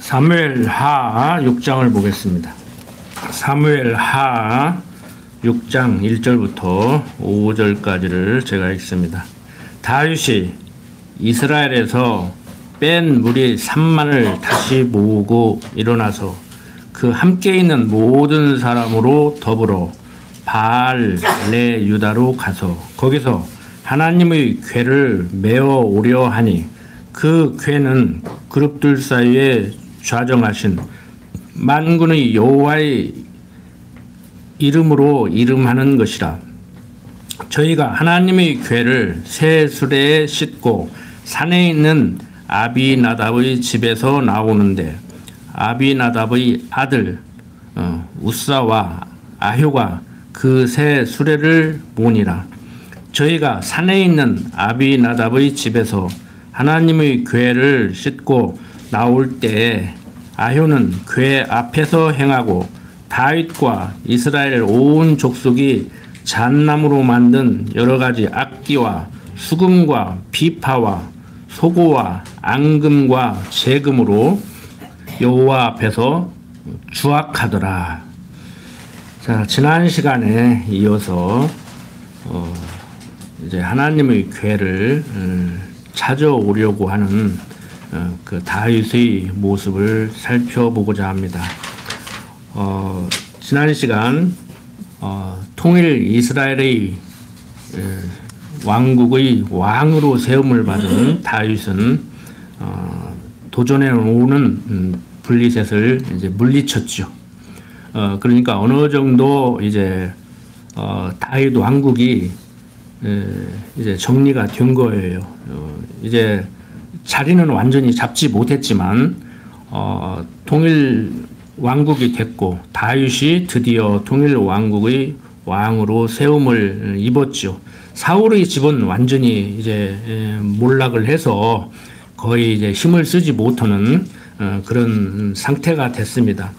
사무엘하 6장을 보겠습니다. 사무엘하 6장 1절부터 5절까지를 제가 읽습니다. 다윗이 이스라엘에서 뺀 무리 3만을 다시 모으고 일어나서 그 함께 있는 모든 사람으로 더불어 바알레 유다로 가서 거기서 하나님의 궤를 메어 오려 하니 그 궤는 그룹들 사이에 좌정하신 만군의 여호와의 이름으로 이름하는 것이라. 저희가 하나님의 궤를 새 수레에 싣고 산에 있는 아비나답의 집에서 나오는데 아비나답의 아들 우사와 아효가 그 새 수레를 모니라. 저희가 산에 있는 아비나답의 집에서 하나님의 궤를 싣고 나올 때에 아효는 궤 앞에서 행하고 다윗과 이스라엘 온 족속이 잣나무로 만든 여러 가지 악기와 수금과 비파와 소고와 앙금과 재금으로 여호와 앞에서 주악하더라. 자, 지난 시간에 이어서 이제 하나님의 궤를 찾아오려고 하는 그 다윗의 모습을 살펴보고자 합니다. 지난 시간 통일 이스라엘의 왕국의 왕으로 세움을 받은 다윗은 도전해 오는 블리셋을 이제 물리쳤죠. 그러니까 어느 정도 이제 다윗 왕국이 이제 정리가 된 거예요. 이제 자리는 완전히 잡지 못했지만 통일 왕국이 됐고 다윗이 드디어 통일 왕국의 왕으로 세움을 입었죠. 사울의 집은 완전히 이제 몰락을 해서 거의 이제 힘을 쓰지 못하는 그런 상태가 됐습니다.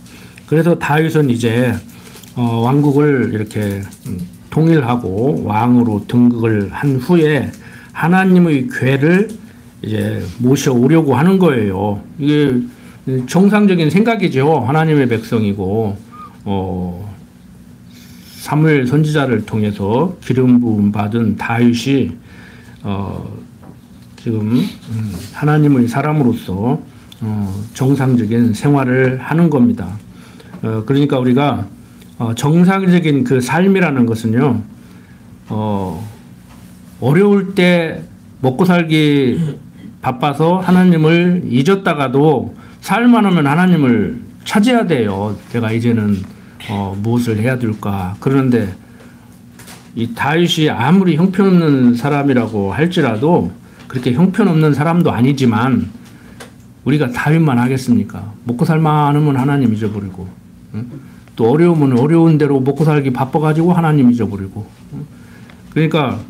그래서 다윗은 이제 왕국을 이렇게 통일하고 왕으로 등극을 한 후에 하나님의 궤를 이제 모셔오려고 하는 거예요. 이게 정상적인 생각이죠. 하나님의 백성이고 사무엘 선지자를 통해서 기름 부음 받은 다윗이 지금 하나님의 사람으로서 정상적인 생활을 하는 겁니다. 그러니까 우리가 정상적인 그 삶이라는 것은요, 어려울 때 먹고 살기 바빠서 하나님을 잊었다가도 살만 하면 하나님을 찾아야 돼요. 내가 이제는 무엇을 해야 될까. 그런데 이 다윗이 아무리 형편없는 사람이라고 할지라도 그렇게 형편없는 사람도 아니지만 우리가 다윗만 하겠습니까? 먹고 살만 하면 하나님 잊어버리고, 또 어려우면 어려운 대로 먹고 살기 바빠가지고 하나님 잊어버리고. 그러니까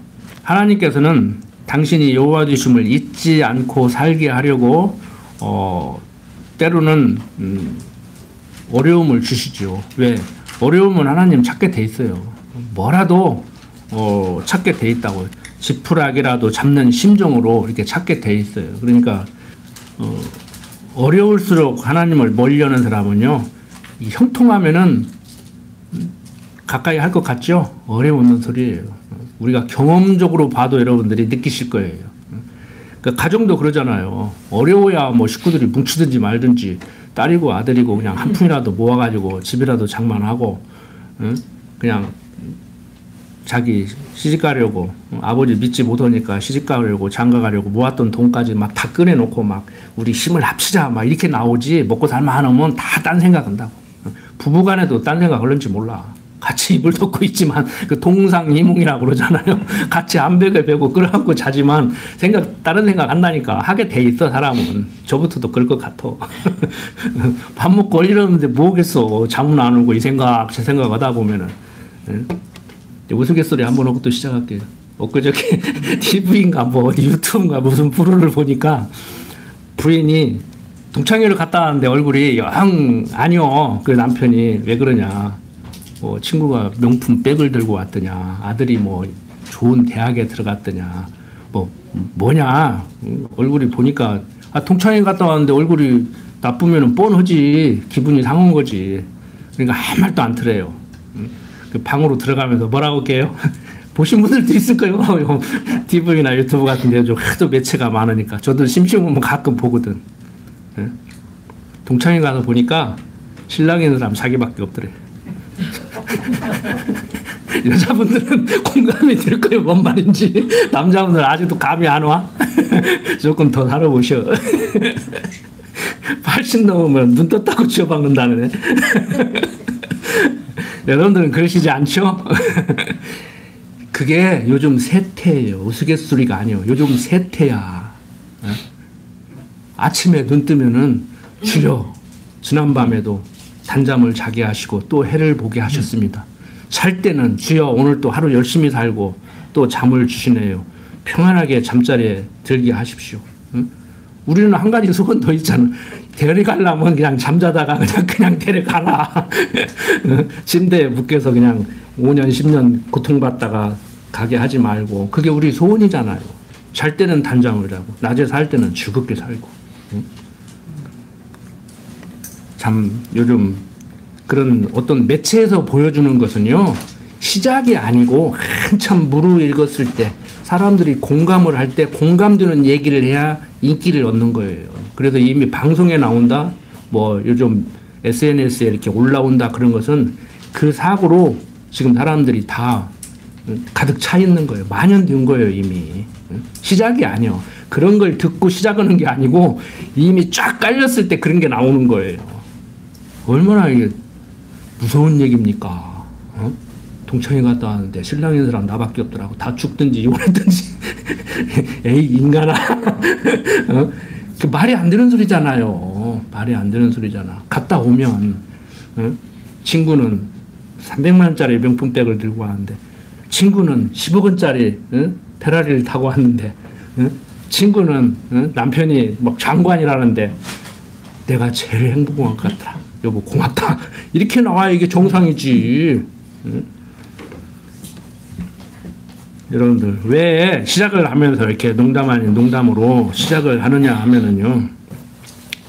하나님께서는 당신이 여호와 되심을 잊지 않고 살게 하려고 때로는 어려움을 주시죠. 왜? 어려움은 하나님 찾게 돼 있어요. 뭐라도 찾게 돼 있다고. 지푸라기라도 잡는 심정으로 이렇게 찾게 돼 있어요. 그러니까 어려울수록 하나님을 멀려는 사람은요, 이 형통하면은 가까이 할 것 같죠? 어려운 소리예요. 우리가 경험적으로 봐도 여러분들이 느끼실 거예요. 그러니까 가정도 그러잖아요. 어려워야 뭐 식구들이 뭉치든지 말든지 딸이고 아들이고 그냥 한 푼이라도 모아가지고 집이라도 장만하고 그냥 자기 시집 가려고 아버지 믿지 못하니까 시집 가려고 장가 가려고 모았던 돈까지 막 다 꺼내놓고 막 우리 힘을 합치자 막 이렇게 나오지. 먹고 살만 하면 다 딴 생각한다고. 부부간에도 딴 생각 하는지 몰라. 같이 이불 덮고 있지만 그 동상이몽이라고 그러잖아요. 같이 암벽에 베고 끌어안고 자지만 다른 생각 안 나니까 하게 돼 있어. 사람은 저부터도 그럴 것 같아. 밥 먹고 이러는데 뭐겠어. 잠은 안 오고 이 생각 저 생각 하다 보면은. 우스갯소리 한번 하고 또 시작할게요. 엊그저께 TV인가 뭐 유튜브인가 무슨 프로를 보니까 부인이 동창회를 갔다 왔는데 얼굴이 영 아니요. 그 남편이 왜 그러냐. 뭐 친구가 명품 백을 들고 왔더냐. 아들이 뭐 좋은 대학에 들어갔더냐. 뭐냐. 얼굴이 보니까 동창회 갔다 왔는데 얼굴이 나쁘면은 뻔하지. 기분이 상한 거지. 그러니까 아무 말도 안 들어요. 그 방으로 들어가면서 뭐라고 할게요? 보신 분들도 있을 거예요. TV나 유튜브 같은 데 좀 하도 매체가 많으니까. 저도 심심하면 가끔 보거든. 동창회 가서 보니까 신랑인 사람 자기밖에 없더래. 여자분들은 공감이 될 거예요. 뭔 말인지. 남자분들 아직도 감이 안 와? 조금 더 살아보셔. 80 넘으면 눈 떴다고 쥐어박는다네. 여러분들은 그러시지 않죠? 그게 요즘 세태예요. 우스갯소리가 아니에요. 요즘 세태야. 아침에 눈 뜨면은 주여 지난밤에도 단잠을 자게 하시고 또 해를 보게 하셨습니다. 잘 때는 주여 오늘 또 하루 열심히 살고 또 잠을 주시네요. 평안하게 잠자리에 들게 하십시오. 우리는 한 가지 소원 더 있잖아. 데려가려면 그냥 잠자다가 그냥 데려가라. 침대에 묶여서 그냥 5년 10년 고통받다가 가게 하지 말고. 그게 우리 소원이잖아요. 잘 때는 단잠을 자고 낮에 살 때는 즐겁게 살고. 참 요즘 그런 어떤 매체에서 보여주는 것은요, 시작이 아니고 한참 무르익었을 때 사람들이 공감을 할 때 공감되는 얘기를 해야 인기를 얻는 거예요. 그래서 이미 방송에 나온다, 뭐 요즘 SNS에 이렇게 올라온다, 그런 것은 그 사고로 지금 사람들이 다 가득 차 있는 거예요. 만연된 거예요, 이미. 시작이 아니요. 그런 걸 듣고 시작하는 게 아니고 이미 쫙 깔렸을 때 그런 게 나오는 거예요. 얼마나 이게 무서운 얘기입니까? 동창회 갔다 왔는데 신랑인 사람 나밖에 없더라고. 다 죽든지 이혼했든지. 에이 인간아. 그 말이 안 되는 소리잖아요. 말이 안 되는 소리잖아. 갔다 오면 친구는 300만 원짜리 명품백을 들고 왔는데, 친구는 10억 원짜리 페라리를 타고 왔는데, 친구는 남편이 뭐 장관이라는데 내가 제일 행복한 것 같다. 여보 고맙다. 이렇게 나와야 이게 정상이지. 여러분들 왜 시작을 하면서 이렇게 농담 아닌 농담으로 시작을 하느냐 하면은요,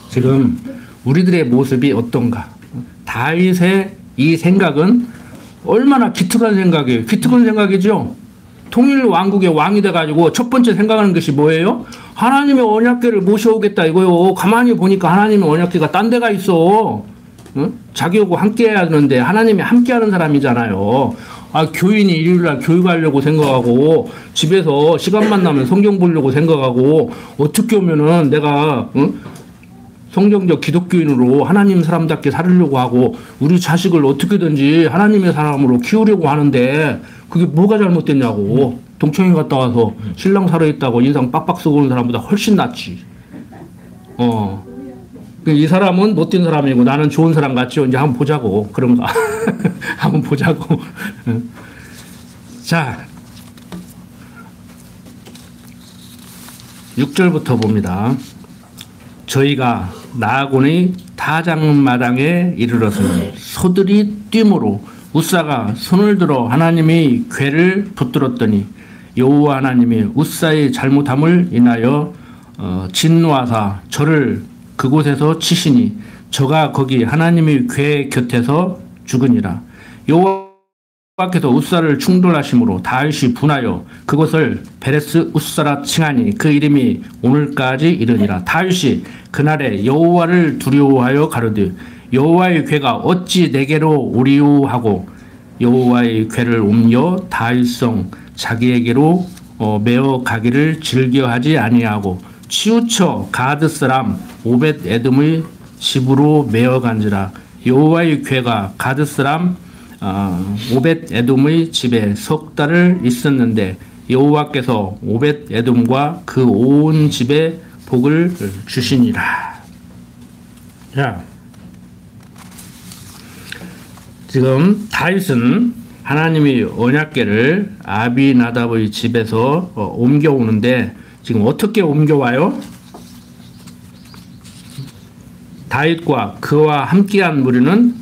지금 우리들의 모습이 어떤가. 다윗의 이 생각은 얼마나 기특한 생각이에요. 기특한 생각이죠. 통일 왕국의 왕이 돼가지고 첫 번째 생각하는 것이 뭐예요? 하나님의 언약궤를 모셔오겠다 이거요. 가만히 보니까 하나님의 언약궤가 딴 데가 있어. 자기하고 함께 해야 하는데 하나님이 함께 하는 사람이잖아요. 아, 교인이 일요일날 교육하려고 생각하고 집에서 시간만 나면 성경 보려고 생각하고 어떻게 오면은 내가 성경적 기독교인으로 하나님 사람답게 살으려고 하고 우리 자식을 어떻게든지 하나님의 사람으로 키우려고 하는데 그게 뭐가 잘못됐냐고. 동창회 갔다 와서 신랑 살아있다고 인상 빡빡 쓰고 오는 사람보다 훨씬 낫지. 이 사람은 못된 사람이고 나는 좋은 사람 같죠. 이제 한번 보자고. 그런가. 한번 보자고. 자, 6절부터 봅니다. 저희가 나아곤의 타작마당에 이르렀으니 소들이 뛰므로 웃사가 손을 들어 하나님의 궤를 붙들었더니 여호와 하나님이 웃사의 잘못함을 인하여 진노하사 저를 그곳에서 치시니 저가 거기 하나님의 궤 곁에서 죽으니라. 여호와께서 웃사를 충돌하심으로 다윗이 분하여 그것을 베레스 웃사라 칭하니 그 이름이 오늘까지 이르니라. 다윗이 그날에 여호와를 두려워하여 가로되 여호와의 궤가 어찌 내게로 오리오 하고 여호와의 궤를 옮겨 다윗성 자기에게로 메어 가기를 즐겨하지 아니하고 치우쳐 가드 사람 오벳 에돔의 집으로 메어 간지라. 여호와의 궤가 가드 사람 오벳 에돔의 집에 석 달을 있었는데 여호와께서 오벳 에돔과 그 온 집에 복을 주시니라. 자, 지금 다윗은 하나님의 언약궤를 아비나답의 집에서 옮겨오는데 지금 어떻게 옮겨와요? 다윗과 그와 함께한 무리는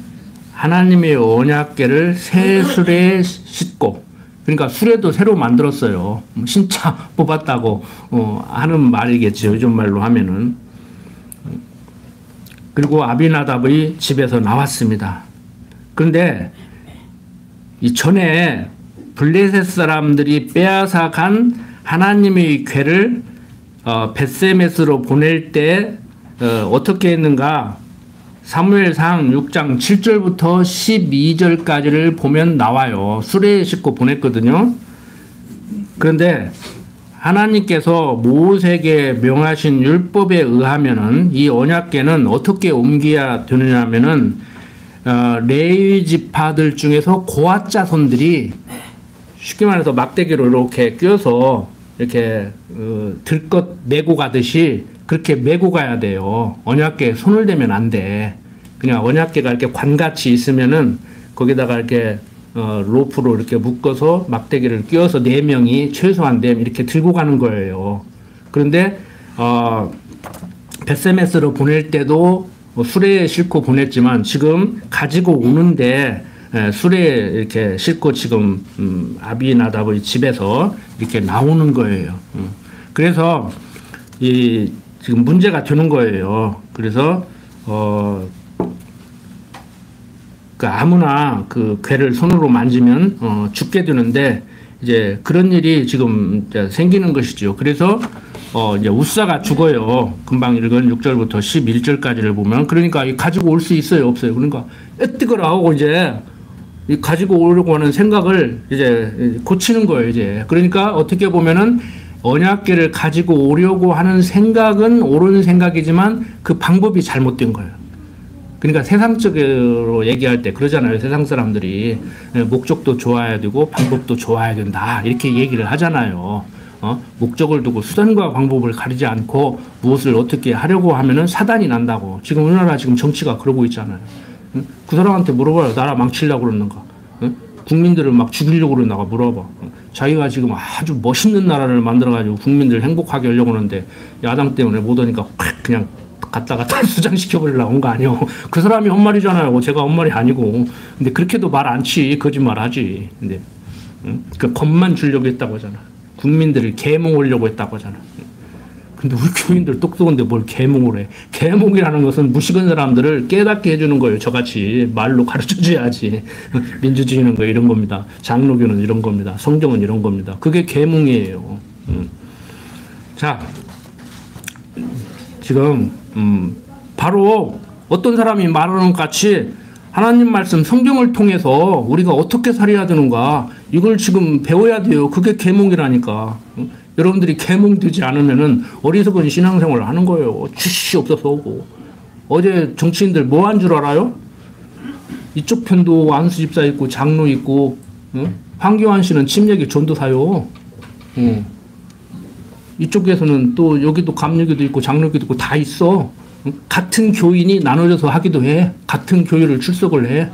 하나님의 언약궤를 새 수레에 싣고, 그러니까 수레도 새로 만들었어요. 신차 뽑았다고 하는 말이겠죠. 요즘 말로 하면은. 그리고 아비나답의 집에서 나왔습니다. 그런데 이 전에 블레셋 사람들이 빼앗아 간 하나님의 궤를 벳세메스로 보낼 때 어떻게 했는가? 사무엘상 6장 7절부터 12절까지를 보면 나와요. 수레에 싣고 보냈거든요. 그런데 하나님께서 모세에게 명하신 율법에 의하면은 이 언약궤는 어떻게 옮겨야 되느냐면은 레위 지파들 중에서 고앗 자손들이 쉽게 말해서 막대기로 이렇게 껴서 이렇게 들것 메고 가듯이 그렇게 메고 가야 돼요. 언약궤에 손을 대면 안 돼. 그냥 언약궤가 이렇게 관같이 있으면은 거기다가 이렇게 로프로 이렇게 묶어서 막대기를 끼워서 4명이 최소한 4명 이렇게 들고 가는 거예요. 그런데 벳세메스로 보낼 때도 수레에 싣고 보냈지만 지금 가지고 오는데 수레에 이렇게 싣고 지금 아비나답의 집에서 이렇게 나오는 거예요. 그래서 지금 문제가 되는 거예요. 그래서 그 아무나 그 궤를 손으로 만지면 죽게 되는데 이제 그런 일이 지금 이제 생기는 것이죠. 그래서 이제 우사가 죽어요. 금방 읽은 6절부터 11절까지를 보면 그러니까 가지고 올 수 있어요, 없어요? 그러니까 뜨거라 하고 이제 가지고 오려고 하는 생각을 이제 고치는 거예요, 이제. 그러니까 어떻게 보면은 언약궤를 가지고 오려고 하는 생각은 옳은 생각이지만 그 방법이 잘못된 거예요. 그러니까 세상적으로 얘기할 때 그러잖아요. 세상 사람들이 목적도 좋아야 되고 방법도 좋아야 된다 이렇게 얘기를 하잖아요. 목적을 두고 수단과 방법을 가리지 않고 무엇을 어떻게 하려고 하면은 사단이 난다고. 지금 우리나라 지금 정치가 그러고 있잖아요. 그 사람한테 물어봐요. 나라 망치려고 그러는가? 국민들을 막 죽이려고 그러는가 물어봐. 자기가 지금 아주 멋있는 나라를 만들어가지고 국민들 행복하게 하려고 하는데 야당 때문에 못 오니까 그냥 갔다가 수장시켜버리려고 온 거 아니에요. 그 사람이 한 말이잖아요. 제가 한 말이 아니고. 근데 그렇게도 말 안 치. 거짓말 하지. 근데 그 겁만 주려고 했다고 하잖아. 국민들을 계몽하려고 했다고 하잖아. 근데 우리 교인들 똑똑한데 뭘 계몽을 해. 계몽이라는 것은 무식한 사람들을 깨닫게 해주는 거예요. 저같이 말로 가르쳐줘야지. 민주주의는 거 이런 겁니다. 장로교는 이런 겁니다. 성경은 이런 겁니다. 그게 계몽이에요. 자, 지금 바로 어떤 사람이 말하는 것 같이 하나님 말씀 성경을 통해서 우리가 어떻게 살아야 되는가 이걸 지금 배워야 돼요. 그게 계몽이라니까. 여러분들이 계몽되지 않으면은 어리석은 신앙생활을 하는 거예요. 지식이 없어서 오고. 어제 정치인들 뭐 한 줄 알아요? 이쪽 편도 안수 집사 있고 장로 있고 황교안 씨는 침례기 전도사요. 이쪽에서는 또 여기도 감리교도 있고 장로교도 있고 다 있어. 같은 교인이 나눠져서 하기도 해. 같은 교회를 출석을 해.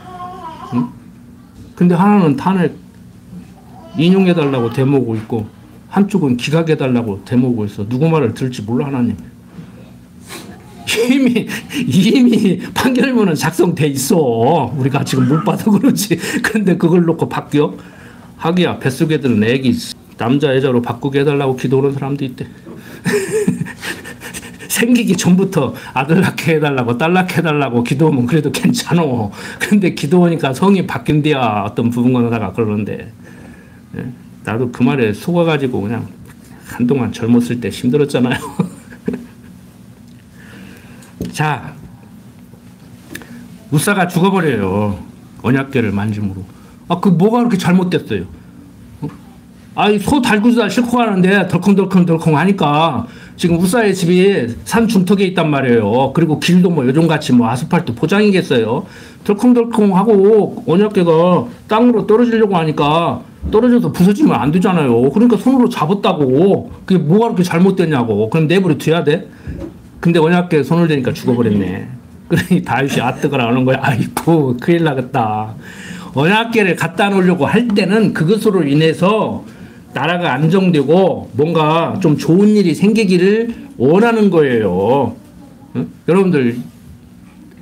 근데 하나는 탄핵 인용해달라고 대모고 있고 한쪽은 기각해달라고 대모고 있어. 누구 말을 들을지 몰라 하나님. 이미 판결문은 작성돼 있어. 우리가 지금 못 봐서 그렇지. 근데 그걸 놓고 바뀌어? 하기야 뱃속애들은 애기 남자 여자로 바꾸게 해달라고 기도하는 사람도 있대. 생기기 전부터 아들 낳게 해달라고 딸 낳게 해달라고 기도하면 그래도 괜찮아. 근데 기도하니까 성이 바뀐대야 어떤 부분가다가 그러는데 나도 그 말에 속아가지고 그냥 한동안 젊었을 때 힘들었잖아요. 자, 우사가 죽어버려요. 언약궤를 만짐으로. 그 뭐가 그렇게 잘못됐어요? 소 달구지다 싣고 가는데 덜컹덜컹 하니까 지금 우사의 집이 산 중턱에 있단 말이에요. 그리고 길도 뭐 요즘같이 뭐 아스팔트 포장이겠어요. 덜컹덜컹하고 언약궤가 땅으로 떨어지려고 하니까 떨어져서 부서지면 안 되잖아요. 그러니까 손으로 잡았다고. 그게 뭐가 그렇게 잘못됐냐고. 그럼 내버려 둬야 돼? 근데 언약궤에 손을 대니까 죽어버렸네. 그러니 다윗이 뜨거라 하는 거야. 아이고 큰일 나겠다. 언약궤를 갖다 놓으려고 할 때는 그것으로 인해서 나라가 안정되고 뭔가 좀 좋은 일이 생기기를 원하는 거예요. 여러분들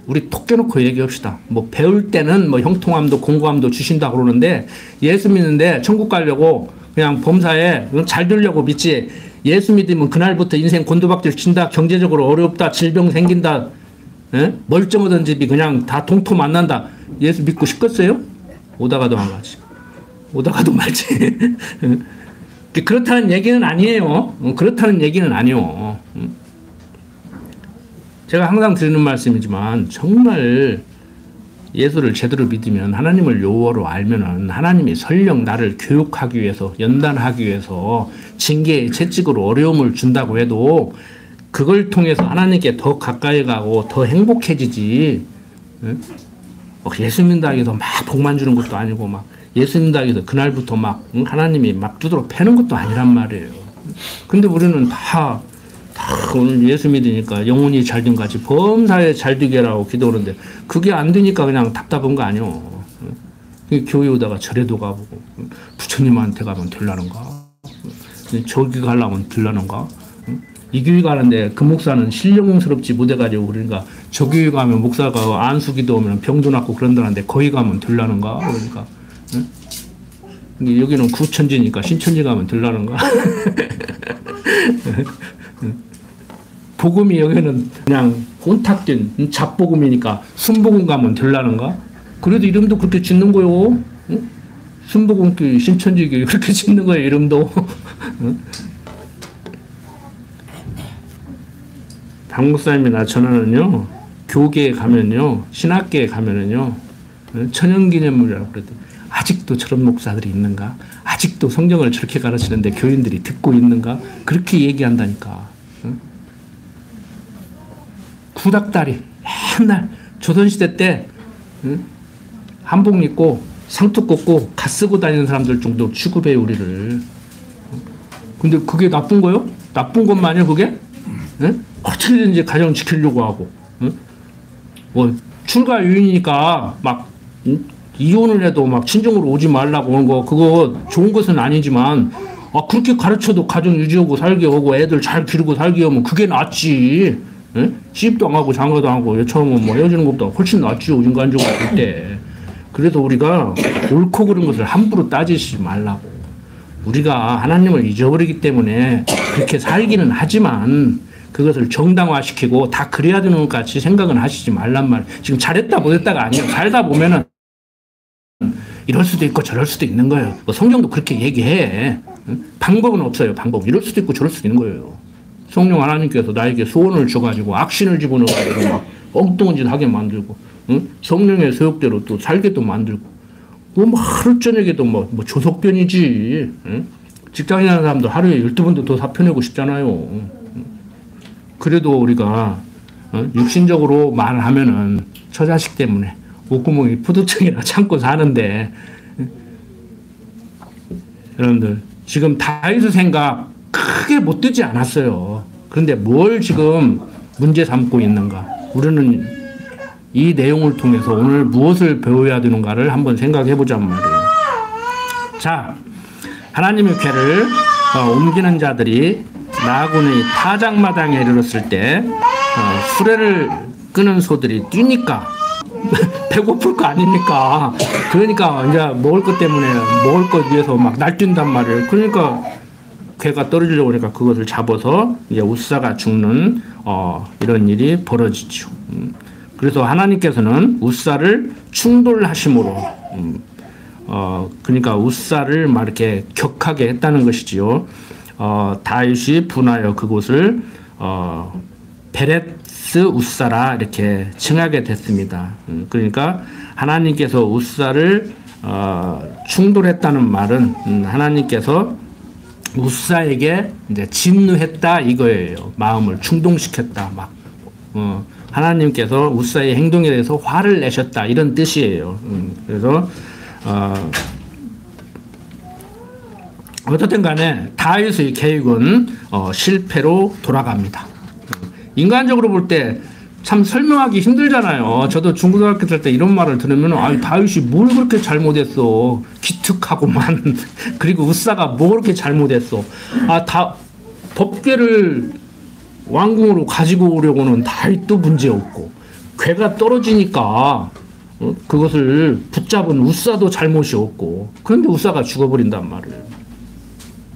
우리 톡 깨놓고 얘기합시다. 뭐 배울 때는 뭐 형통함도 공고함도 주신다 그러는데 예수 믿는데 천국 가려고 그냥 범사에 잘 되려고 믿지. 예수 믿으면 그날부터 인생 곤두박질 친다. 경제적으로 어렵다. 질병 생긴다. 예? 멀쩡하던 집이 그냥 다 동토 만난다. 예수 믿고 싶겠어요? 오다가도 안 가지. 오다가도 말지. 그렇다는 얘기는 아니에요. 그렇다는 얘기는 아니요. 제가 항상 드리는 말씀이지만 정말 예수를 제대로 믿으면 하나님을 요어로 알면은 하나님이 설령 나를 교육하기 위해서 연단하기 위해서 징계의 채찍으로 어려움을 준다고 해도 그걸 통해서 하나님께 더 가까이 가고 더 행복해지지. 예수 믿는다고 해서 막 복만 주는 것도 아니고 막 예수 믿는다고 해서 그날부터 막 하나님이 막 두드러 패는 것도 아니란 말이에요. 근데 우리는 다 오늘 예수 믿으니까 영혼이 잘된 같이 범사에 잘되게 하라고 기도하는데 그게 안 되니까 그냥 답답한 거 아니오. 교회 오다가 절에도 가보고 부처님한테 가면 될라는가, 저기 가려면 될라는가. 이 교회 가는데 그 목사는 신령스럽지 못해가지고 그러니까 저 교회 가면 목사가 안수기도 오면 병도 낫고 그런다는데 거기 가면 될라는가. 그러니까 여기는 구천지니까 신천지 가면 될라는가. 복음이 여기는 그냥 혼탁된 잡복음이니까 순복음 가면 될라는가? 그래도 이름도 그렇게 짓는 거요. 응? 순복음교회, 신천지교회 그렇게 짓는 거예요, 이름도. 응? 박목사님이나 저는요, 교계에 가면요, 신학계에 가면은요, 천연기념물이라고 그래도 아직도 저런 목사들이 있는가? 아직도 성경을 저렇게 가르치는데 교인들이 듣고 있는가? 그렇게 얘기한다니까. 응? 구닥다리 맨날 조선시대 때 한복 입고 상투 꽂고 갓 쓰고 다니는 사람들 정도 취급해 우리를. 근데 그게 나쁜 거요? 나쁜 것만이요 그게? 어떻게든지 가정 지키려고 하고 뭐 출가 유인이니까 막 이혼을 해도 막 친정으로 오지 말라고 하는 거 그거 좋은 것은 아니지만 그렇게 가르쳐도 가정 유지하고 살게 하고 애들 잘 기르고 살게 하면 그게 낫지. 시집도 안 가고 장가도 안 가고 여차하면 뭐 헤어지는 것보다 훨씬 낫지요, 인간적으로 볼 때. 그래서 우리가 옳고 그른 것을 함부로 따지지 말라고. 우리가 하나님을 잊어버리기 때문에 그렇게 살기는 하지만 그것을 정당화시키고 다 그래야 되는 것 같이 생각은 하시지 말란 말. 지금 잘했다 못했다가 아니에요. 살다 보면은 이럴 수도 있고 저럴 수도 있는 거예요. 뭐 성경도 그렇게 얘기해. 방법은 없어요. 방법. 이럴 수도 있고 저럴 수도 있는 거예요. 성령 하나님께서 나에게 소원을 줘가지고 악신을 집어넣어가지고 막 엉뚱한 짓 하게 만들고, 성령의 소욕대로 또 살게 또 만들고, 뭐 하루 저녁에도 뭐 조석변이지. 직장인 하는 사람도 하루에 12번도 더 사표내고 싶잖아요. 그래도 우리가 육신적으로 말하면은 처자식 때문에 목구멍이 푸두청이라 참고 사는데, 여러분들 지금 다윗의 생각 크게 못 되지 않았어요. 그런데 뭘 지금 문제 삼고 있는가? 우리는 이 내용을 통해서 오늘 무엇을 배워야 되는가를 한번 생각해 보자는 말이에요. 자, 하나님의 궤를 옮기는 자들이 나군의 타작마당에 이르렀을 때 수레를 끄는 소들이 뛰니까 배고플 거 아닙니까? 그러니까 이제 먹을 것 때문에 먹을 것 위해서 막 날뛴단 말이에요. 그러니까 괴가 떨어지려고 하니까 그것을 잡아서 이제 웃사가 죽는 이런 일이 벌어지죠. 그래서 하나님께서는 웃사를 충돌하심으로 그러니까 웃사를 막 이렇게 격하게 했다는 것이지요. 다윗이 분하여 그곳을 베레스 웃사라 이렇게 칭하게 됐습니다. 그러니까 하나님께서 웃사를 충돌했다는 말은 하나님께서 웃사에게 이제 진노했다 이거예요. 마음을 충동시켰다. 막 하나님께서 웃사의 행동에 대해서 화를 내셨다 이런 뜻이에요. 그래서 어쨌든 간에 다윗의 계획은 실패로 돌아갑니다. 인간적으로 볼 때 참 설명하기 힘들잖아요. 저도 중고등학교 때 이런 말을 들으면 다윗이 뭘 그렇게 잘못했어. 기특하고만. 그리고 웃사가 뭐 그렇게 잘못했어. 다 법궤를 왕궁으로 가지고 오려고는 다윗도 문제없고 괴가 떨어지니까 그것을 붙잡은 웃사도 잘못이 없고 그런데 웃사가 죽어버린단 말이에요.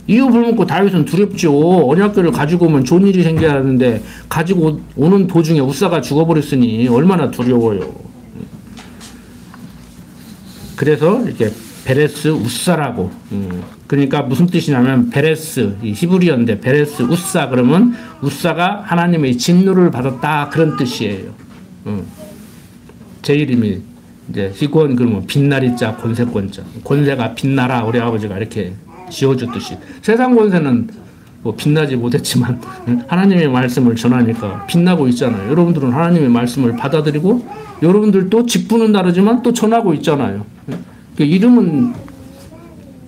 이유 불문고 다윗은 두렵죠. 언약궤를 가지고 오면 좋은 일이 생겨야 하는데 가지고 오는 도중에 우사가 죽어버렸으니 얼마나 두려워요. 그래서 이렇게 베레스 우사라고. 그러니까 무슨 뜻이냐면 베레스 이 히브리어인데 베레스 우사 그러면 우사가 하나님의 진노를 받았다 그런 뜻이에요. 제 이름이 이제 희권 그러면 빛나리자 권세권자 권세가 빛나라 우리 아버지가 이렇게 지어줬듯이 세상 권세는 뭐 빛나지 못했지만 하나님의 말씀을 전하니까 빛나고 있잖아요. 여러분들은 하나님의 말씀을 받아들이고 여러분들도 직분은 다르지만 또 전하고 있잖아요. 그 이름은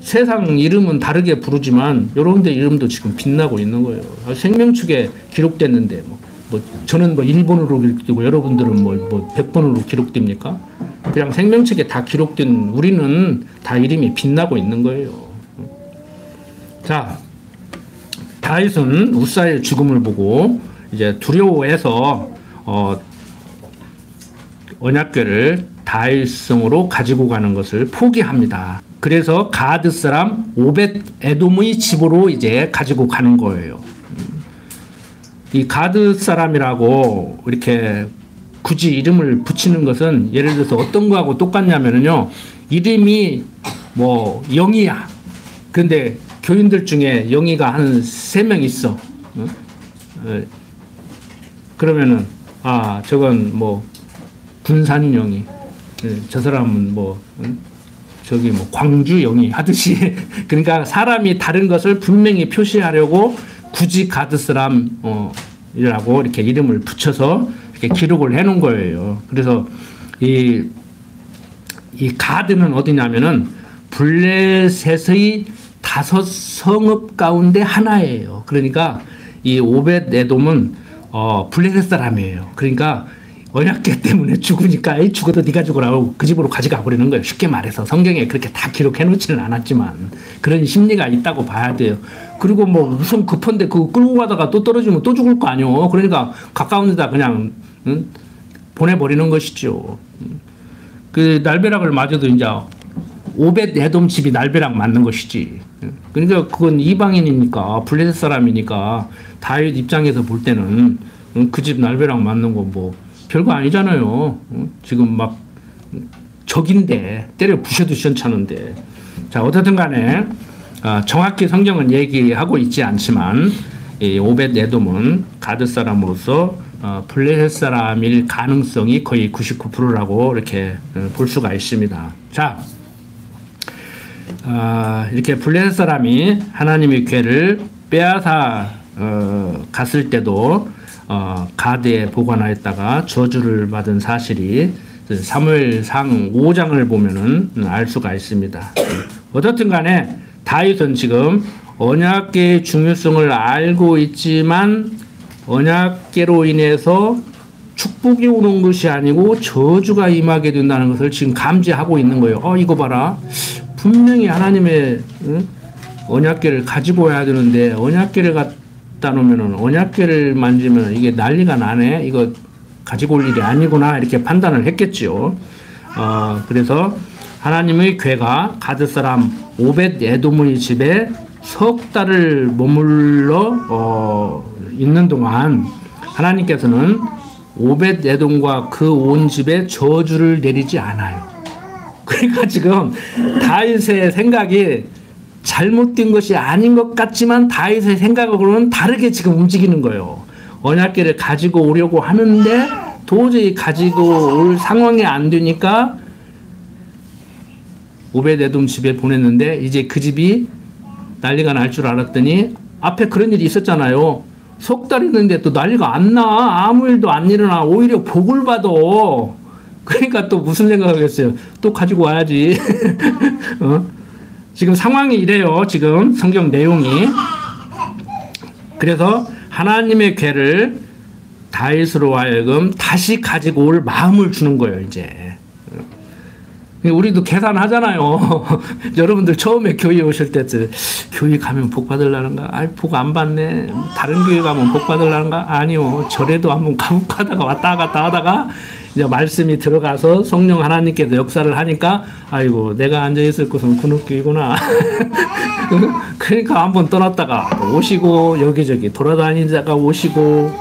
세상 이름은 다르게 부르지만 여러분들 이름도 지금 빛나고 있는 거예요. 생명축에 기록됐는데 뭐 저는 뭐 1번으로 기록되고 여러분들은 뭐 100번으로 기록됩니까? 그냥 생명책에 다 기록된 우리는 다 이름이 빛나고 있는 거예요. 자, 다윗은 우사의 죽음을 보고 이제 두려워해서 언약궤를 다윗성으로 가지고 가는 것을 포기합니다. 그래서 가드 사람 오벳 에돔의 집으로 이제 가지고 가는 거예요. 이 가드 사람이라고 이렇게 굳이 이름을 붙이는 것은 예를 들어서 어떤 거하고 똑같냐면요. 이름이 뭐 영희야. 근데 교인들 중에 영희가 한 3명 있어. 그러면은 저건 뭐 군산 영희. 저 사람은 뭐 저기 뭐 광주 영희 하듯이 그러니까 사람이 다른 것을 분명히 표시하려고 굳이 가드 사람이라고 이렇게 이름을 붙여서 이렇게 기록을 해놓은 거예요. 그래서 이 가드는 어디냐면은 블레셋의 5 성읍 가운데 하나예요. 그러니까 이 오벳 에돔은 블레셋 사람이에요. 그러니까 언약궤 때문에 죽으니까 죽어도 네가 죽으라고 그 집으로 가져가 버리는 거예요. 쉽게 말해서 성경에 그렇게 다 기록해 놓지는 않았지만 그런 심리가 있다고 봐야 돼요. 그리고 뭐 무슨 급한데 그거 끌고 가다가 또 떨어지면 또 죽을 거 아니오. 그러니까 가까운 데다 그냥 보내버리는 것이죠. 그 날벼락을 맞아도 이제 오벳 에돔 집이 날벼락 맞는 것이지. 그러니까 그건 이방인이니까 블레셋 사람이니까 다윗 입장에서 볼 때는 그 집 날벼락 맞는 거 뭐 별거 아니잖아요. 지금 막 적인데 때려 부셔도 시원찮은데. 자, 어쨌든 간에 정확히 성경은 얘기하고 있지 않지만 이 오벳 에돔은 가드 사람으로서 블레셋 사람일 가능성이 거의 99%라고 이렇게 볼 수가 있습니다. 자, 이렇게 블레셋 사람이 하나님의 궤를 빼앗아 갔을 때도 가드에 보관하였다가 저주를 받은 사실이 사무엘상 5장을 보면은 알 수가 있습니다. 어떻든 간에 다윗은 지금 언약궤의 중요성을 알고 있지만 언약궤로 인해서 축복이 오는 것이 아니고 저주가 임하게 된다는 것을 지금 감지하고 있는 거예요. 이거 봐라. 분명히 하나님의 언약궤를 가지고 와야 되는데 언약궤를 갖다 놓으면은 언약궤를 만지면 이게 난리가 나네. 이거 가지고 올 일이 아니구나 이렇게 판단을 했겠지요. 그래서 하나님의 궤가 가드 사람 오벳 에돔의 집에 석 달을 머물러 있는 동안 하나님께서는 오벳 에돔과 그 온 집에 저주를 내리지 않아요. 그러니까 지금 다윗의 생각이 잘못된 것이 아닌 것 같지만 다윗의 생각으로는 다르게 지금 움직이는 거예요. 언약궤를 가지고 오려고 하는데 도저히 가지고 올 상황이 안 되니까 오벳 에돔 집에 보냈는데 이제 그 집이 난리가 날 줄 알았더니 앞에 그런 일이 있었잖아요. 석 달 있는데 또 난리가 안 나. 아무 일도 안 일어나. 오히려 복을 받아. 그러니까 또 무슨 생각을 했어요. 또 가지고 와야지. 지금 상황이 이래요. 지금 성경 내용이. 그래서 하나님의 궤를 다윗으로 하여금 다시 가지고 올 마음을 주는 거예요. 이제 우리도 계산하잖아요. 여러분들 처음에 교회 오실 때 교회 가면 복 받으려는가? 아이, 복 안 받네. 다른 교회 가면 복 받으려는가? 아니요. 절에도 한번 가다가 왔다 갔다 하다가 이제 말씀이 들어가서 성령 하나님께서 역사를 하니까 아이고 내가 앉아있을 곳은 군옥교회구나. 그러니까 한번 떠났다가 오시고 여기저기 돌아다니다가 오시고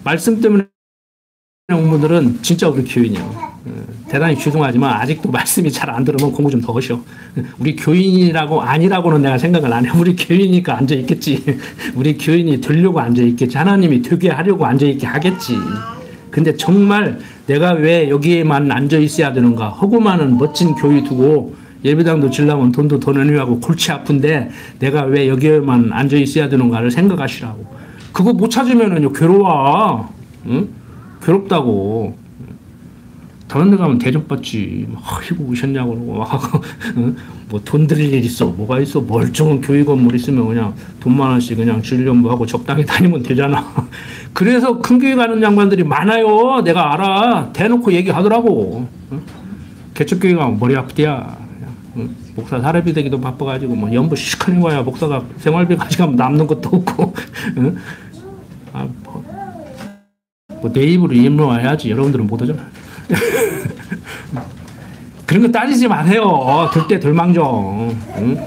말씀 때문에 온 분들은 진짜 우리 교인이요. 대단히 죄송하지만 아직도 말씀이 잘 안 들으면 공부 좀 더 하셔. 우리 교인이라고 아니라고는 내가 생각을 안 해. 우리 교인이니까 앉아 있겠지. 우리 교인이 되려고 앉아 있겠지. 하나님이 되게 하려고 앉아 있게 하겠지. 근데 정말 내가 왜 여기에만 앉아 있어야 되는가? 허구 많은 멋진 교회 두고 예배당도 지려면 돈도 더 내려고 골치 아픈데 내가 왜 여기에만 앉아 있어야 되는가를 생각하시라고. 그거 못 찾으면은요 괴로워. 응? 괴롭다고. 다른 데 가면 대접받지. 아이고 오셨냐고 그러고 막 뭐 돈 들일 일 있어. 뭐가 있어. 멀쩡한 교회 건물 있으면 그냥 돈만 원씩 그냥 주려고 하고 적당히 다니면 되잖아. 그래서 큰 교회 가는 양반들이 많아요. 내가 알아. 대놓고 얘기하더라고. 개척교회 가면 머리 아프대야. 목사 사례비 되기도 바빠가지고 뭐 연부 시커는 거야. 목사가 생활비 가져가면 남는 것도 없고. 아, 뭐 내 입으로 임로와야지. 여러분들은 못 하잖아. 그런 거 따지지 마세요. 들때 덜망정. 응?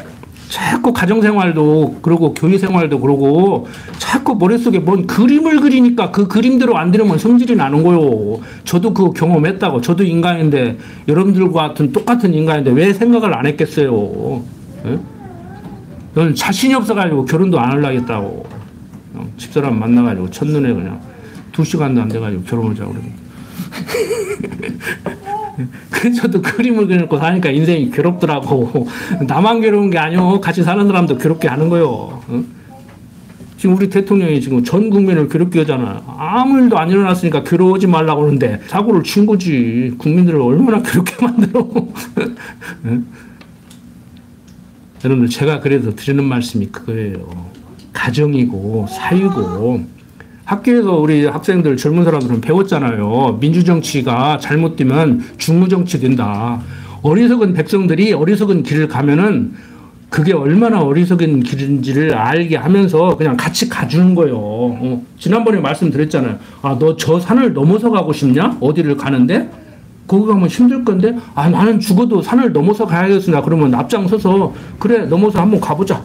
자꾸 가정생활도 그러고 교회생활도 그러고 자꾸 머릿속에 뭔 그림을 그리니까 그 그림대로 안 들으면 성질이 나는 거요. 저도 그거 경험했다고. 저도 인간인데 여러분들과 같은 똑같은 인간인데 왜 생각을 안 했겠어요. 응? 넌 자신이 없어가지고 결혼도 안 하려고 했다고. 집사람 만나가지고 첫눈에 그냥 2시간도 안 돼가지고 결혼하자고 그러고. 그래서 저도 그림을 그려놓고 사니까 인생이 괴롭더라고. 나만 괴로운 게 아니오. 같이 사는 사람도 괴롭게 하는 거요. 응? 지금 우리 대통령이 지금 전 국민을 괴롭게 하잖아. 아무 일도 안 일어났으니까 괴로워하지 말라고 하는데 사고를 친 거지. 국민들을 얼마나 괴롭게 만들어. 응? 여러분들 제가 그래서 드리는 말씀이 그거예요. 가정이고 사유고 학교에서 우리 학생들 젊은 사람들은 배웠잖아요. 민주정치가 잘못되면 중무정치 된다. 어리석은 백성들이 어리석은 길을 가면은 그게 얼마나 어리석은 길인지를 알게 하면서 그냥 같이 가주는 거예요. 지난번에 말씀드렸잖아요. 아, 너 저 산을 넘어서 가고 싶냐? 어디를 가는데? 거기 가면 힘들 건데? 아, 나는 죽어도 산을 넘어서 가야겠으나 그러면 앞장서서 그래 넘어서 한번 가보자.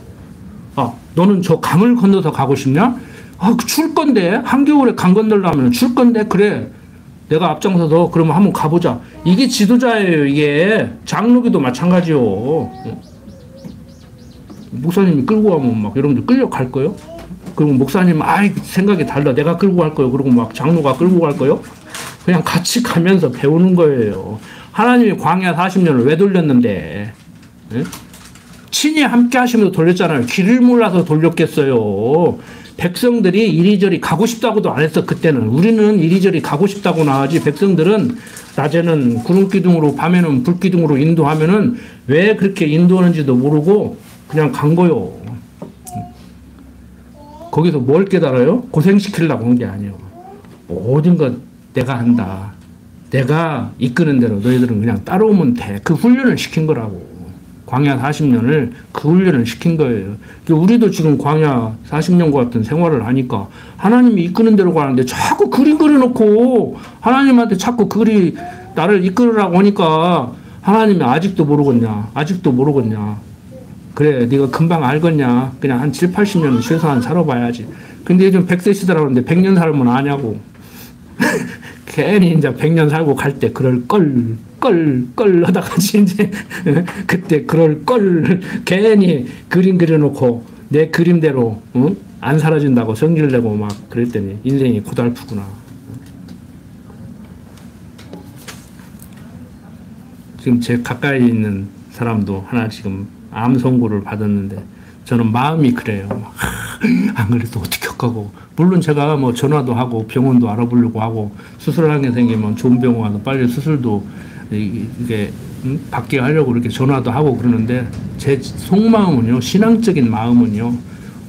아, 너는 저 강을 건너서 가고 싶냐? 아, 출 건데 한겨울에 강 건너려면 출 건데 그래 내가 앞장서서 그러면 한번 가보자. 이게 지도자예요. 이게 장로기도 마찬가지요. 목사님이 끌고 가면 막 여러분들 끌려갈 거요? 그리고 목사님 아이 생각이 달라 내가 끌고 갈 거요. 그리고 막 장로가 끌고 갈 거요? 그냥 같이 가면서 배우는 거예요. 하나님이 광야 40년을 왜 돌렸는데? 예? 친히 함께 하시면서 돌렸잖아요. 길을 몰라서 돌렸겠어요. 백성들이 이리저리 가고 싶다고도 안 했어. 그때는 우리는 이리저리 가고 싶다고 나하지 백성들은 낮에는 구름기둥으로 밤에는 불기둥으로 인도하면은 왜 그렇게 인도하는지도 모르고 그냥 간 거요. 거기서 뭘 깨달아요? 고생시키려고 한 게 아니에요. 모든 것 내가 한다. 내가 이끄는 대로 너희들은 그냥 따라오면 돼. 그 훈련을 시킨 거라고. 광야 40년을 그 훈련을 시킨 거예요. 우리도 지금 광야 40년과 같은 생활을 하니까 하나님이 이끄는 대로 가는데 자꾸 그림 그려놓고 하나님한테 자꾸 나를 이끌으라고 하니까 하나님이 아직도 모르겠냐? 아직도 모르겠냐? 그래 네가 금방 알겠냐? 그냥 한 7, 80년은 최소한 살아봐야지. 근데 요즘 100세 시대라고 하는데 100년 살면 아냐고. 괜히 이제 100년 살고 갈 때 그럴 걸 하다가지 이제 그때 그럴 걸 괜히 그림 그려놓고 내 그림대로 안 사라진다고 성질 내고 막 그랬더니 인생이 고달프구나. 지금 제 가까이 있는 사람도 하나 지금 암 선고를 받았는데 저는 마음이 그래요. 안 그래도 어떻게 하고. 물론 제가 뭐 전화도 하고 병원도 알아보려고 하고 수술하는 게 생기면 좋은 병원 가서 빨리 수술도 이게 받게 하려고 이렇게 전화도 하고 그러는데 제 속마음은요, 신앙적인 마음은요,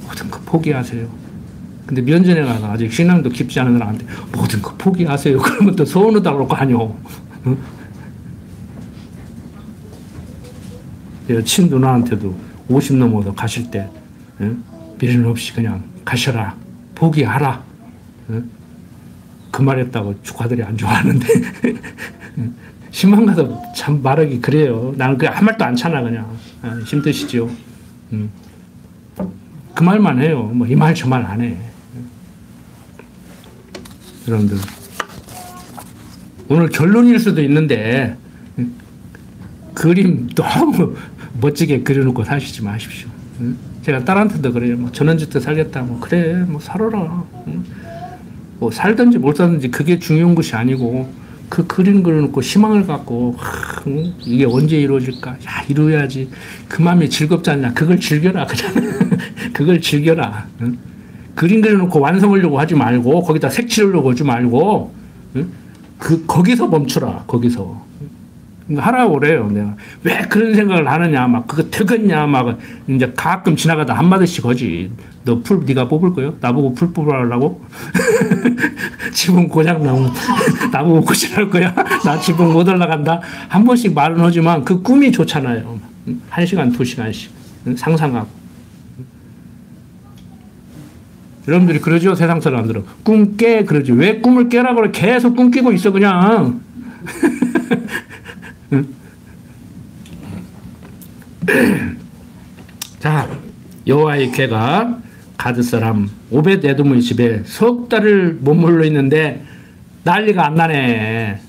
모든 거 포기하세요. 근데 면전에 가서 아직 신앙도 깊지 않은 사람한테 모든 거 포기하세요. 그러면 또 서운하다고 그럴 거 아니오. 제 친누나한테도 50 넘어서 가실 때 미련 없이 그냥 가셔라, 포기하라, 그 말했다고 조카들이 안 좋아하는데 신방 가서 참 말하기 그래요. 나는 그 한 말도 안 차나 그냥. 힘드시죠. 그 말만 해요. 뭐 이 말 저 말 안 해. 여러분들 오늘 결론일 수도 있는데 그림 너무 멋지게 그려놓고 사시지 마십시오. 제가 딸한테도 그래요. 뭐 전원주택 살겠다. 뭐 그래, 뭐 살아라. 뭐 살든지 못 살든지 그게 중요한 것이 아니고 그 그림 그려놓고 희망을 갖고 이게 언제 이루어질까? 야, 이루어야지. 그 마음이 즐겁지 않냐? 그걸 즐겨라. 그냥 그걸 즐겨라. 그림 그려놓고 완성하려고 하지 말고 거기다 색칠하려고 하지 말고 거기서 멈추라. 거기서. 하라고 그래요. 내가 왜 그런 생각을 하느냐, 막 그거 되겠냐, 막 이제 가끔 지나가다 한마디씩 하지. 너 풀 네가 뽑을 거요? 나보고 풀 뽑으라고? 지붕 고장 나면 나보고 고치할 거야? 나 지붕 못 올라간다. 한 번씩 말은 하지만 그 꿈이 좋잖아요. 1시간, 2시간씩 상상하고. 여러분들이 그러죠? 세상 사람들은 꿈 깨 그러지. 왜 꿈을 깨라고 그래? 계속 꿈 깨고 있어 그냥. 자, 여호와의 궤가 가드 사람 오벳 에돔의 집에 석 달을 머물러 있는데 난리가 안 나네.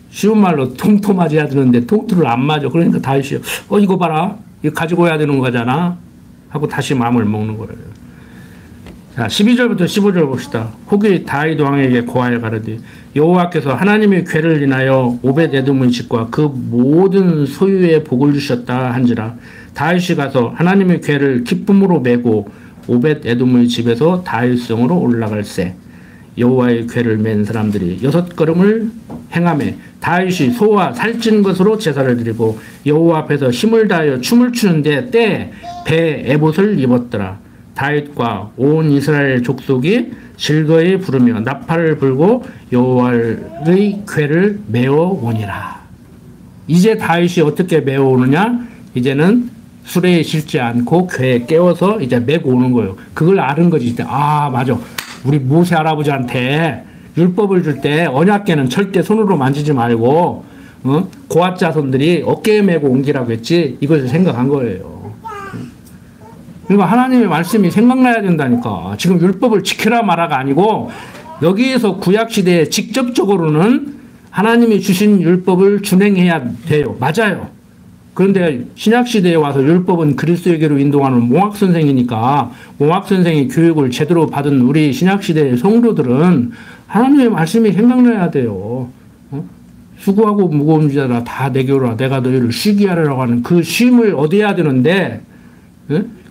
쉬운 말로 통토 맞아야 되는데 통토를 안 맞아. 그러니까 다윗이 이거 봐라, 이거 가지고 와야 되는 거잖아 하고 다시 마음을 먹는 거예요. 자, 12절부터 15절 봅시다. 후기 다윗 왕에게 고하여 가르되 여호와께서 하나님의 궤를 인하여 오벳 에돔의 집과 그 모든 소유에 복을 주셨다 한지라. 다윗이 가서 하나님의 궤를 기쁨으로 메고 오벳 에돔의 집에서 다윗성으로 올라갈새. 여호와의 궤를 맨 사람들이 6걸음을 행하매 다윗이 소와 살찐 것으로 제사를 드리고 여호와 앞에서 힘을 다하여 춤을 추는데 때 배 에봇을 입었더라. 다윗과 온 이스라엘 족속이 즐거이 부르며 나팔을 불고 여호와의 궤를 메어 오니라. 이제 다윗이 어떻게 메어 오느냐? 이제는 수레에 실지 않고 궤에 깨워서 이제 메고 오는 거예요. 그걸 아는 거지. 아, 맞아. 우리 모세 할아버지한테 율법을 줄 때 언약궤는 절대 손으로 만지지 말고 고압 자손들이 어깨에 메고 옮기라고 했지. 이것을 생각한 거예요. 그러니까 하나님의 말씀이 생각나야 된다니까. 지금 율법을 지켜라 말아가 아니고 여기에서 구약시대에 직접적으로는 하나님이 주신 율법을 준행해야 돼요. 맞아요. 그런데 신약시대에 와서 율법은 그리스도에게로 인도하는 몽학선생이니까 몽학선생이 교육을 제대로 받은 우리 신약시대의 성도들은 하나님의 말씀이 생각나야 돼요. 수고하고 무거운 자라 다 내게로 와 내가 너희를 쉬게 하려고 하는 그 쉼을 얻어야 되는데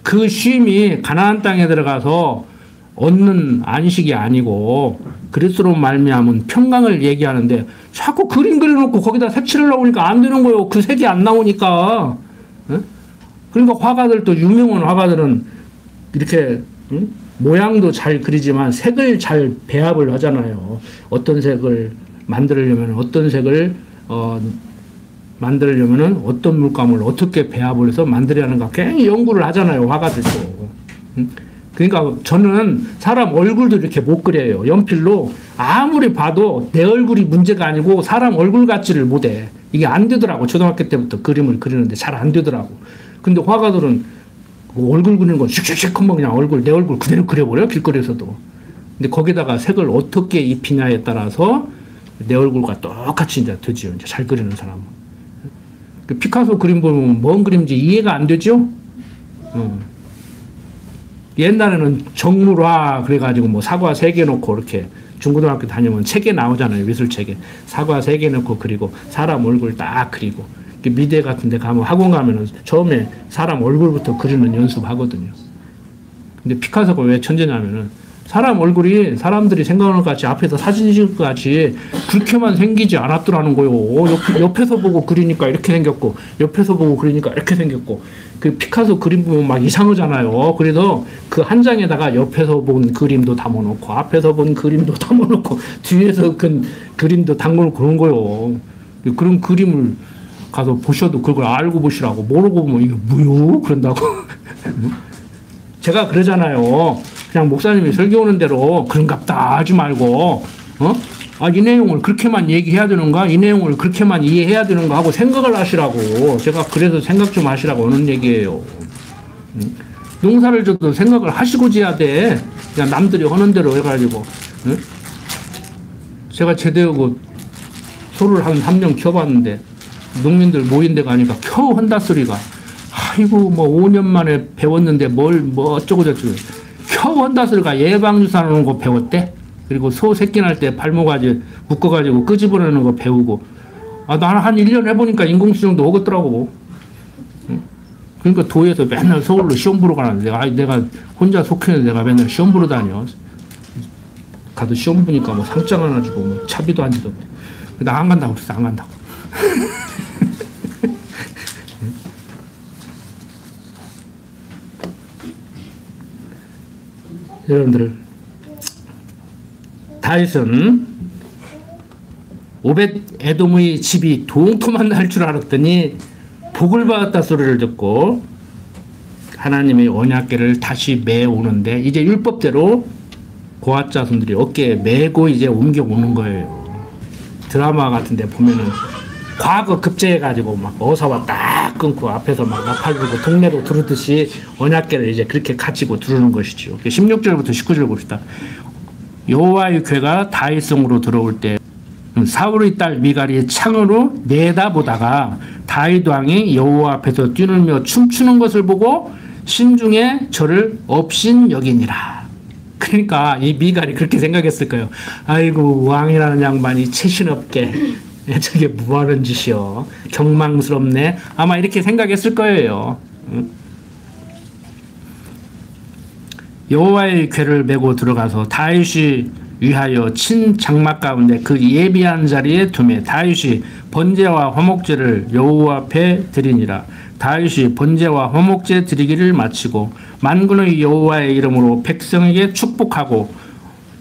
그 쉼이 가나안 땅에 들어가서 얻는 안식이 아니고 그리스도로 말미암은 평강을 얘기하는데 자꾸 그림 그려놓고 거기다 색칠을 나오니까 안 되는 거예요. 그 색이 안 나오니까. 그러니까 화가들도 유명한 화가들은 이렇게 모양도 잘 그리지만 색을 잘 배합을 하잖아요. 어떤 색을 만들려면 어떤 색을 만들려면은 어떤 물감을 어떻게 배합을 해서 만들어야 하는가 굉장히 연구를 하잖아요. 화가들도. 그러니까 저는 사람 얼굴도 이렇게 못 그려요. 연필로 아무리 봐도 내 얼굴이 문제가 아니고 사람 얼굴 같지를 못해. 이게 안 되더라고. 초등학교 때부터 그림을 그리는데 잘 안 되더라고. 근데 화가들은 얼굴 그리는 건 슉슉슉 하면 그냥 얼굴, 내 얼굴 그대로 그려버려요. 길거리에서도. 근데 거기다가 색을 어떻게 입히냐에 따라서 내 얼굴과 똑같이 이제 되지요. 이제 잘 그리는 사람은. 그 피카소 그림 보면 뭔 그림인지 이해가 안 되죠? 옛날에는 정물화 그래가지고 뭐 사과 3개 놓고 이렇게 중고등학교 다니면 책에 나오잖아요. 미술책에. 사과 3개 놓고 그리고 사람 얼굴 딱 그리고 미대 같은 데 가면 학원 가면은 처음에 사람 얼굴부터 그리는 연습하거든요. 근데 피카소가 왜 천재냐면은 사람 얼굴이 사람들이 생각하는 것 같이 앞에서 사진 찍을 것 같이 그렇게만 생기지 않았더라는 거예요. 옆에서 보고 그리니까 이렇게 생겼고 옆에서 보고 그리니까 이렇게 생겼고 그 피카소 그림 보면 막 이상하잖아요. 그래서 그 한 장에다가 옆에서 본 그림도 담아놓고 앞에서 본 그림도 담아놓고 뒤에서 그 그림도 담아놓고 그런 거예요. 그런 그림을 가서 보셔도 그걸 알고 보시라고. 모르고 보면 이게 뭐요? 그런다고. 제가 그러잖아요. 그냥 목사님이 설교하는 대로 그런갑다 하지 말고, 이 내용을 그렇게만 얘기해야 되는가? 이 내용을 그렇게만 이해해야 되는가? 하고 생각을 하시라고. 제가 그래서 생각 좀 하시라고 하는 얘기예요. 농사를 져도 생각을 하시고 지어야 돼. 그냥 남들이 하는 대로 해가지고. 제가 제대로 소를 한 3년 키워봤는데, 농민들 모인 데 가니까 겨우 한다 소리가, 아이고, 5년 만에 배웠는데 뭐 어쩌고저쩌고. 겨우 한다 소리가 예방주사 하는 거 배웠대? 그리고 소 새끼 날 때 발목까지 묶어가지고 끄집어내는 거 배우고. 나는 한 1년 해보니까 인공수정도 오겠더라고. 그러니까 도에서 맨날 서울로 시험 보러 가는데, 내가 혼자 속해는 내가 맨날 시험 보러 다녀. 가도 시험 보니까 상장 하나 주고 차비도 안 주던데. 나 안 간다고 그랬어, 안 간다고. 여러분들, 다윗은 오벳 에돔의 집이 동토만 날 줄 알았더니 복을 받았다 소리를 듣고 하나님의 언약궤를 다시 메오는데, 이제 율법대로 고앗 자손들이 어깨에 메고 이제 옮겨오는 거예요. 드라마 같은데 보면은 과거 급제해가지고 막 어사와 딱 끊고 앞에서 막 나팔 불고 동네로 두르듯이 언약궤를 이제 그렇게 가지고 두르는 것이죠. 16절부터 19절 봅시다. 여호와의 궤가 다윗성으로 들어올 때 사울의 딸 미갈이 창으로 내다보다가 다윗 왕이 여호와 앞에서 뛰놀며 춤추는 것을 보고 신중에 저를 업신여기니라. 그러니까 이 미갈이 그렇게 생각했을 거예요. 아이고, 왕이라는 양반이 체신없게 저게 뭐하는 짓이여, 경망스럽네, 아마 이렇게 생각했을 거예요. 여호와의 궤를 메고 들어가서 다윗이 위하여 친 장막 가운데 그 예비한 자리에 두매 다윗이 번제와 화목제를 여호와 앞에 드리니라. 다윗이 번제와 화목제 드리기를 마치고 만군의 여호와의 이름으로 백성에게 축복하고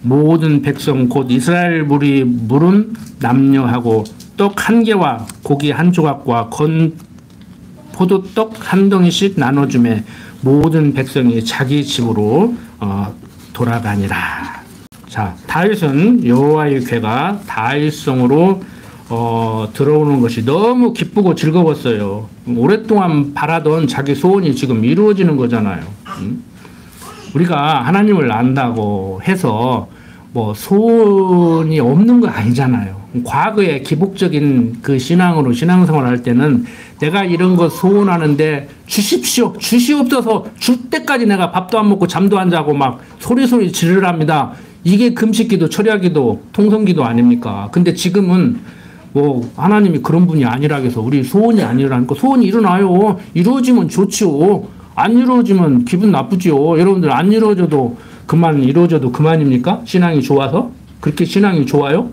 모든 백성 곧 이스라엘 무리 물은 남녀하고 떡 한 개와 고기 한 조각과 건 포도떡 한 덩이씩 나눠주매 모든 백성이 자기 집으로 돌아가니라. 자, 다윗은 여호와의 궤가 다윗성으로 들어오는 것이 너무 기쁘고 즐거웠어요. 오랫동안 바라던 자기 소원이 지금 이루어지는 거잖아요. 우리가 하나님을 안다고 해서 소원이 없는 거 아니잖아요. 과거의 기복적인 그 신앙으로 신앙생활 할 때는 내가 이런 거 소원하는데 주시옵소서, 줄 때까지 내가 밥도 안 먹고 잠도 안 자고 막 소리 지르랍니다. 이게 금식기도 철야기도 통성기도 아닙니까? 근데 지금은 하나님이 그런 분이 아니라 해서 우리 소원이 아니라니까. 소원이 일어나요. 이루어지면 좋지요. 안 이루어지면 기분 나쁘지요. 여러분들, 안 이루어져도 이루어져도 그만입니까? 신앙이 좋아서? 그렇게 신앙이 좋아요?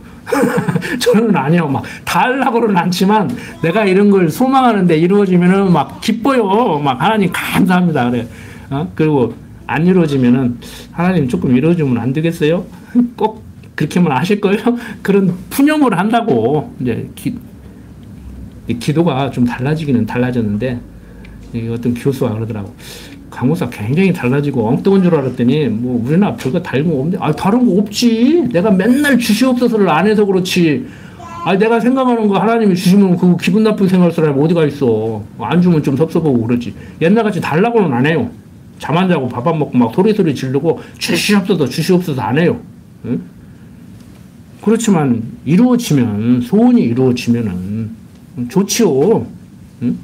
저는 아니요. 다 하려고는 않지만 내가 이런 걸 소망하는데 이루어지면은 기뻐요. 하나님 감사합니다. 그래. 그리고 안 이루어지면은 하나님 조금 이루어지면 안 되겠어요? 꼭 그렇게만 하실 거예요? 그런 푸념을 한다고. 이제 기도가 좀 달라지기는 달라졌는데, 어떤 교수가 그러더라고. 강목사 굉장히 달라지고 엉뚱한 줄 알았더니 우리나라 별거 다른 거 없는데. 다른 거 없지. 내가 맨날 주시옵소서를 안 해서 그렇지. 내가 생각하는 거 하나님이 주시면 그거 기분 나쁜 생각할 사람이 어디가 있어. 안 주면 좀 섭섭하고 그러지. 옛날같이 달라고는 안 해요. 잠 안 자고 밥 안 먹고 소리 지르고 주시옵소서 안 해요. 응? 그렇지만 소원이 이루어지면은 좋지요. 응?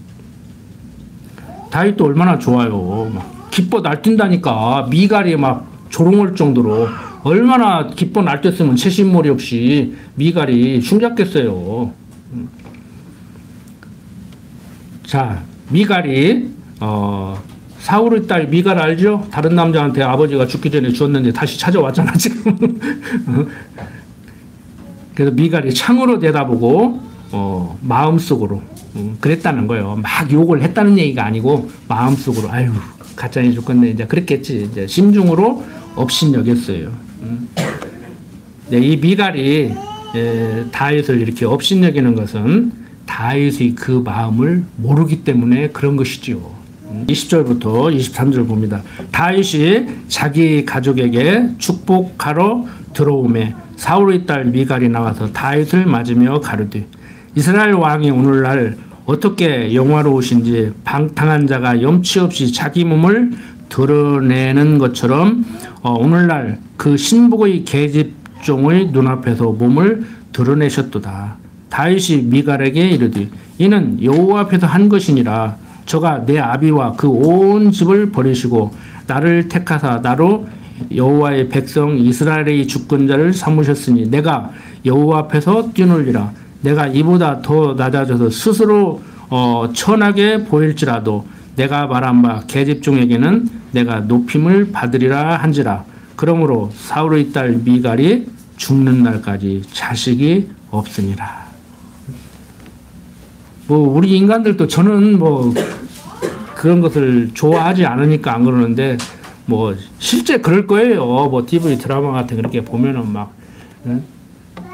다윗도 얼마나 좋아요. 기뻐 날뛴다니까. 미갈이 조롱할 정도로 얼마나 기뻐 날뛰었으면 채신머리 없이 미갈이 흉잡겠어요. 자, 미갈이 사울의 딸 미갈 알죠? 다른 남자한테 아버지가 죽기 전에 주었는데 다시 찾아왔잖아 지금. 그래서 미갈이 창으로 내다보고 마음속으로 그랬다는 거예요. 막 욕을 했다는 얘기가 아니고 마음속으로 아유 가짜니 죽겠네 이제 그랬겠지. 이제 심중으로 업신여겼어요. 네, 이 미갈이 다윗을 이렇게 업신여기는 것은 다윗의 그 마음을 모르기 때문에 그런 것이지요. 20절부터 23절 봅니다. 다윗이 자기 가족에게 축복하러 들어오매 사울의 딸 미갈이 나와서 다윗을 맞으며 가르되 이스라엘 왕이 오늘날 어떻게 영화로우신지 방탕한 자가 염치 없이 자기 몸을 드러내는 것처럼 오늘날 그 신복의 계집종의 눈앞에서 몸을 드러내셨도다. 다윗이 미갈에게 이르되 이는 여호와 앞에서 한 것이니라. 저가 내 아비와 그 온 집을 버리시고 나를 택하사 나로 여호와의 백성 이스라엘의 주권자를 삼으셨으니 내가 여호와 앞에서 뛰놀리라. 내가 이보다 더 낮아져서 스스로 천하게 보일지라도 내가 말한 바 계집종에게는 내가 높임을 받으리라 한지라. 그러므로 사울의 딸 미갈이 죽는 날까지 자식이 없으니라. 우리 인간들도 저는 그런 것을 좋아하지 않으니까 안 그러는데 실제 그럴 거예요. TV 드라마 같은 그렇게 보면은 막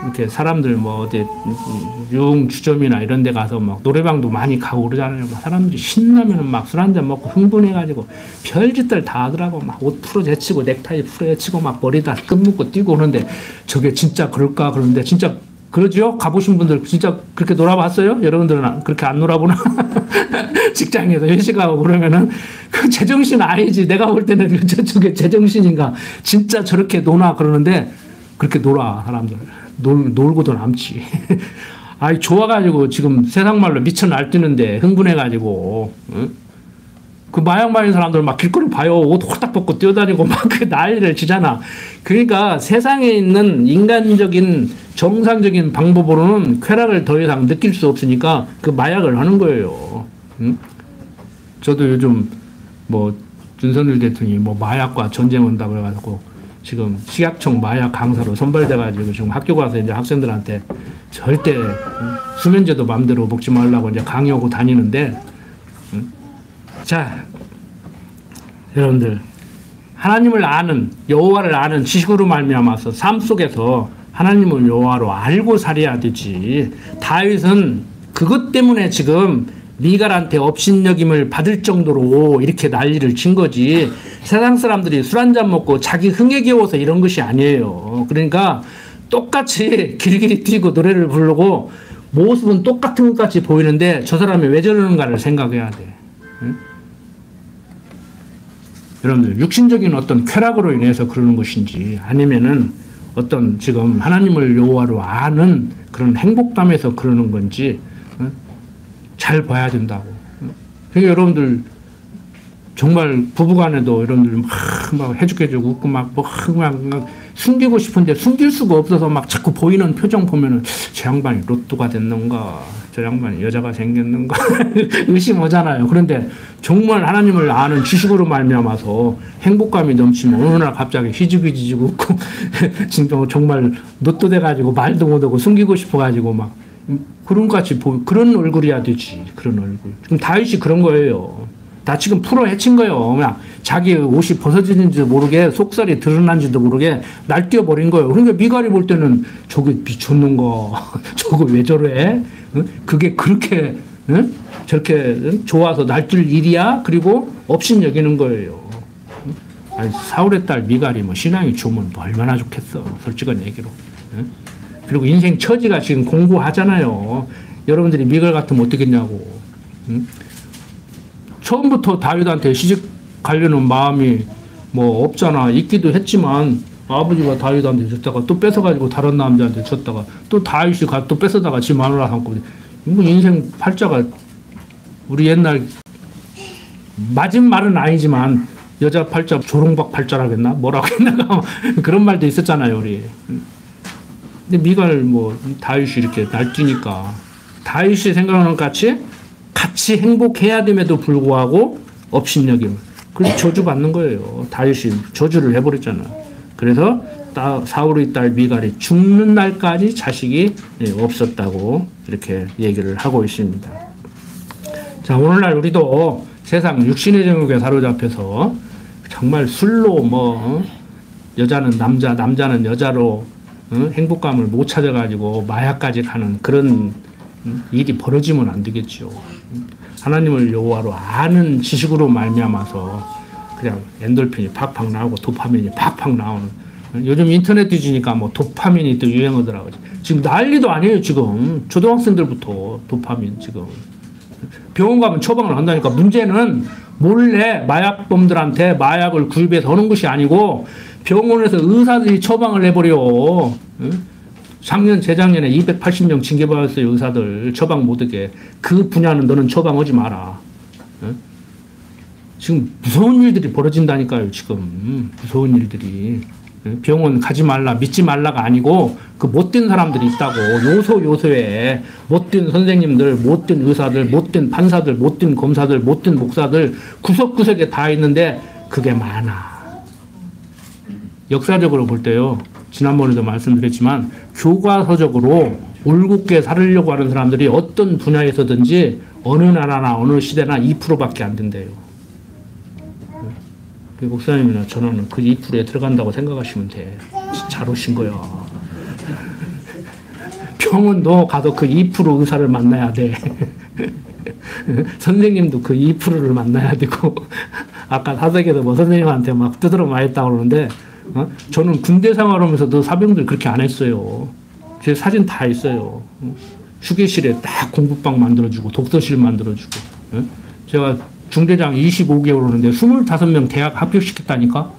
이렇게 사람들 어디 유흥주점이나 이런 데 가서 막 노래방도 많이 가고 그러잖아요. 사람들이 신나면은 막 술 한잔 먹고 흥분해가지고 별짓들 다 하더라고. 막 옷 풀어제치고 넥타이 풀어제치고 막 머리 다 끝묶고 뛰고 오는데 저게 진짜 그럴까 그러는데 진짜 그러죠? 가보신 분들 진짜 그렇게 놀아봤어요? 여러분들은 그렇게 안 놀아보나? 직장에서 회식하고 그러면은 그 제정신 아니지. 내가 볼 때는 저게 제정신인가. 진짜 저렇게 노나 그러는데 그렇게 놀아 사람들. 놀고도 남지. 아이 좋아가지고 지금 세상 말로 미쳐 날뛰는데 흥분해가지고 그 마약 마신 사람들 막 길거리 봐요. 옷 홀딱 벗고 뛰어다니고 막 그 난리를 치잖아. 그러니까 세상에 있는 인간적인 정상적인 방법으로는 쾌락을 더 이상 느낄 수 없으니까 그 마약을 하는 거예요. 저도 요즘 윤석열 대통령이 마약과 전쟁 온다고 그래가지고 지금 식약청 마약 강사로 선발돼가지고 지금 학교 가서 이제 학생들한테 절대 수면제도 마음대로 먹지 말라고 이제 강요하고 다니는데, 자, 여러분들 하나님을 아는 여호와를 아는 지식으로 말미암아서 삶 속에서 하나님을 여호와로 알고 살아야 되지. 다윗은 그것 때문에 지금 미갈한테 업신여김을 받을 정도로 이렇게 난리를 친 거지. 세상 사람들이 술 한잔 먹고 자기 흥에 겨워서 이런 것이 아니에요. 그러니까 똑같이 길길이 뛰고 노래를 부르고 모습은 똑같은 것 같이 보이는데 저 사람이 왜 저러는가를 생각해야 돼. 응? 여러분들 육신적인 어떤 쾌락으로 인해서 그러는 것인지 아니면은 어떤 지금 하나님을 여호와로 아는 그런 행복감에서 그러는 건지 잘 봐야 된다고. 그러니까 여러분들 정말 부부간에도 여러분들 막 해주고 웃고 막 숨기고 싶은데 숨길 수가 없어서 막 자꾸 보이는 표정 보면은 저 양반이 로또가 됐는가, 저 양반이 여자가 생겼는가 의심 오잖아요. 그런데 정말 하나님을 아는 지식으로 말미암아서 행복감이 넘치면 어느 날 갑자기 희죽희죽 웃고 진짜 정말 로또 돼가지고 말도 못하고 숨기고 싶어가지고 막 그런 같이 그런 얼굴이야 되지. 그런 얼굴. 지금 다윗이 그런 거예요. 다 지금 풀어 헤친 거예요. 그냥 자기 옷이 벗어지는지도 모르게 속살이 드러난지도 모르게 날뛰어버린 거예요. 그러니까 미갈이 볼 때는 저게 미쳤는가. 저거 왜 저래? 그게 그렇게 저렇게 좋아서 날뛸 일이야? 그리고 업신여기는 거예요. 아니, 사울의 딸 미갈이 신앙이 좋으면 얼마나 좋겠어. 솔직한 얘기로. 그리고 인생 처지가 지금 공고하잖아요. 여러분들이 미갈 같으면 어떻겠냐고. 처음부터 다윗한테 시집 가려는 마음이 없잖아. 있기도 했지만 아버지가 다윗한테 줬다가 또 뺏어가지고 다른 남자한테 줬다가 또 다윗이 또 뺏어다가 지 마누라 삼고. 인생 팔자가 우리 옛날 맞은 말은 아니지만 여자 팔자 조롱박 팔자라겠나? 뭐라고 했나? 그런 말도 있었잖아요. 우리. 근데 미갈 다윗이 이렇게 날뛰니까 다윗이 생각하는 같이 행복해야 됨에도 불구하고 업신여김. 그래서 저주받는 거예요. 다윗이 저주를 해버렸잖아. 그래서 사울의 딸 미갈이 죽는 날까지 자식이 없었다고 이렇게 얘기를 하고 있습니다. 자, 오늘날 우리도 세상 육신의 정욕에 사로잡혀서 정말 술로 여자는 남자, 남자는 여자로 행복감을 못 찾아가지고 마약까지 가는 그런 일이 벌어지면 안 되겠죠. 하나님을 여호와로 아는 지식으로 말미암아서 그냥 엔돌핀이 팍팍 나오고 도파민이 팍팍 나오는. 요즘 인터넷 뒤지니까 뭐 도파민이 또 유행하더라고요. 지금 난리도 아니에요. 지금 초등학생들부터 도파민 지금 병원 가면 처방을 한다니까. 문제는 몰래 마약범들한테 마약을 구입해서 하는 것이 아니고 병원에서 의사들이 처방을 해버려. 작년 재작년에 280명 징계받았어요. 의사들 처방 못하게. 그 분야는 너는 처방하지 마라. 지금 무서운 일들이 벌어진다니까요. 지금 무서운 일들이. 병원 가지 말라 믿지 말라가 아니고 그 못된 사람들이 있다고. 요소요소에 못된 선생님들, 못된 의사들, 못된 판사들, 못된 검사들, 못된 목사들 구석구석에 다 있는데 그게 많아. 역사적으로 볼 때요, 지난번에도 말씀드렸지만 교과서적으로 올곧게 살으려고 하는 사람들이 어떤 분야에서든지 어느 나라나 어느 시대나 2%밖에 안 된대요. 목사님이나 저는 그 2%에 들어간다고 생각하시면 돼. 잘 오신 거야. 병원도 가서 그 2% 의사를 만나야 돼. 선생님도 그 2%를 만나야 되고. 아까 사석에서 뭐 선생님한테 막 두드러 맞았다고 그러는데, 저는 군대 생활하면서도 사병들 그렇게 안 했어요. 제 사진 다 있어요. 휴게실에 딱 공부방 만들어주고 독서실 만들어주고. 제가 중대장 25개월 오는데 25명 대학 합격시켰다니까.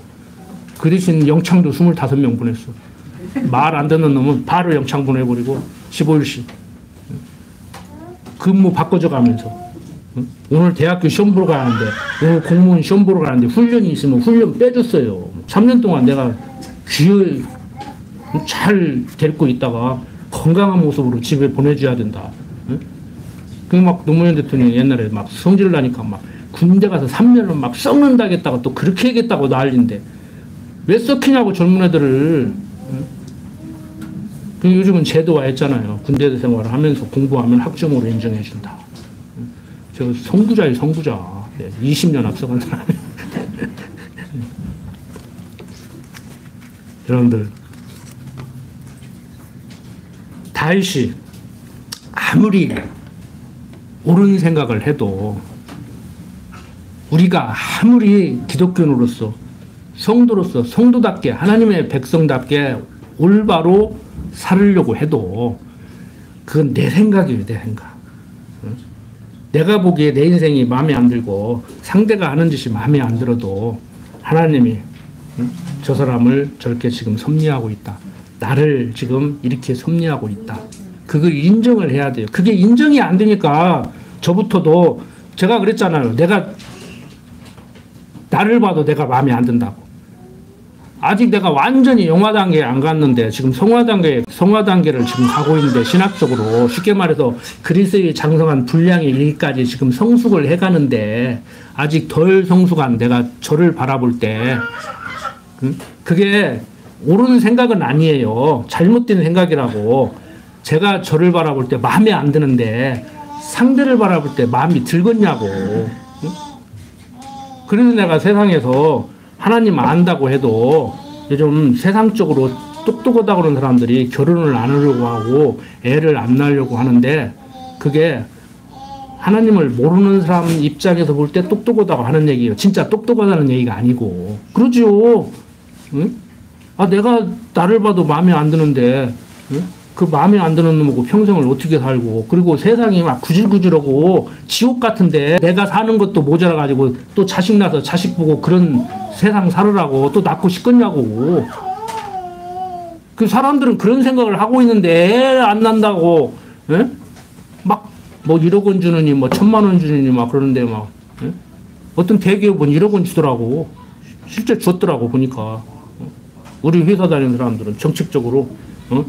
그 대신 영창도 25명 보냈어. 말 안 듣는 놈은 바로 영창 보내버리고 15일씩 근무 바꿔줘 가면서. 오늘 대학교 시험 보러 가는데, 오늘 공무원 시험 보러 가는데 훈련이 있으면 훈련 빼줬어요. 3년 동안 내가 귀를 잘 데리고 있다가 건강한 모습으로 집에 보내줘야 된다. 그 막 노무현 대통령이 옛날에 막 성질 나니까 막 군대 가서 3년을 막 썩는다겠다고 또 그렇게 하겠다고 난리인데 왜 썩히냐고 젊은 애들을. 요즘은 제도화 했잖아요. 군대 생활을 하면서 공부하면 학점으로 인정해준다. 저 성부자예요, 성부자. 네, 20년 앞서간 사람. 여러분들, 다윗이 아무리 옳은 생각을 해도, 우리가 아무리 기독교인으로서 성도로서 성도답게 하나님의 백성답게 올바로 살으려고 해도 그건 내 생각이에요. 내 생각. 내가 보기에 내 인생이 마음에 안 들고 상대가 하는 짓이 마음에 안 들어도 하나님이 저 사람을 저렇게 지금 섭리하고 있다. 나를 지금 이렇게 섭리하고 있다. 그걸 인정을 해야 돼요. 그게 인정이 안 되니까 저부터도 제가 그랬잖아요. 내가 나를 봐도 내가 마음에 안 든다고. 아직 내가 완전히 영화 단계에 안 갔는데 지금 성화 단계를 지금 가고 있는데, 신학적으로 쉽게 말해서 그리스의 장성한 분량의 일까지 지금 성숙을 해가는데 아직 덜 성숙한 내가 저를 바라볼 때 그게 옳은 생각은 아니에요. 잘못된 생각이라고. 제가 저를 바라볼 때 마음에 안 드는데 상대를 바라볼 때 마음이 들겠냐고. 그래서 내가 세상에서 하나님 안다고 해도 요즘 세상적으로 똑똑하다고 그러는 사람들이 결혼을 안 하려고 하고 애를 안 낳으려고 하는데, 그게 하나님을 모르는 사람 입장에서 볼 때 똑똑하다고 하는 얘기예요. 진짜 똑똑하다는 얘기가 아니고. 그러죠. 응? 내가 나를 봐도 마음에 안 드는데, 응? 그 마음에 안 드는 놈하고 평생을 어떻게 살고, 그리고 세상이 막 구질구질하고 지옥 같은데 내가 사는 것도 모자라가지고 또 자식 낳아서 자식 보고 그런 세상 살으라고 또 낳고 싶겠냐고. 그 사람들은 그런 생각을 하고 있는데 애 안 난다고, 에? 막 뭐 1억 원 주느니 뭐 1,000만 원 주느니 막 그러는데 막, 에? 어떤 대기업은 1억 원 주더라고. 실제 줬더라고 보니까. 우리 회사 다니는 사람들은 정책적으로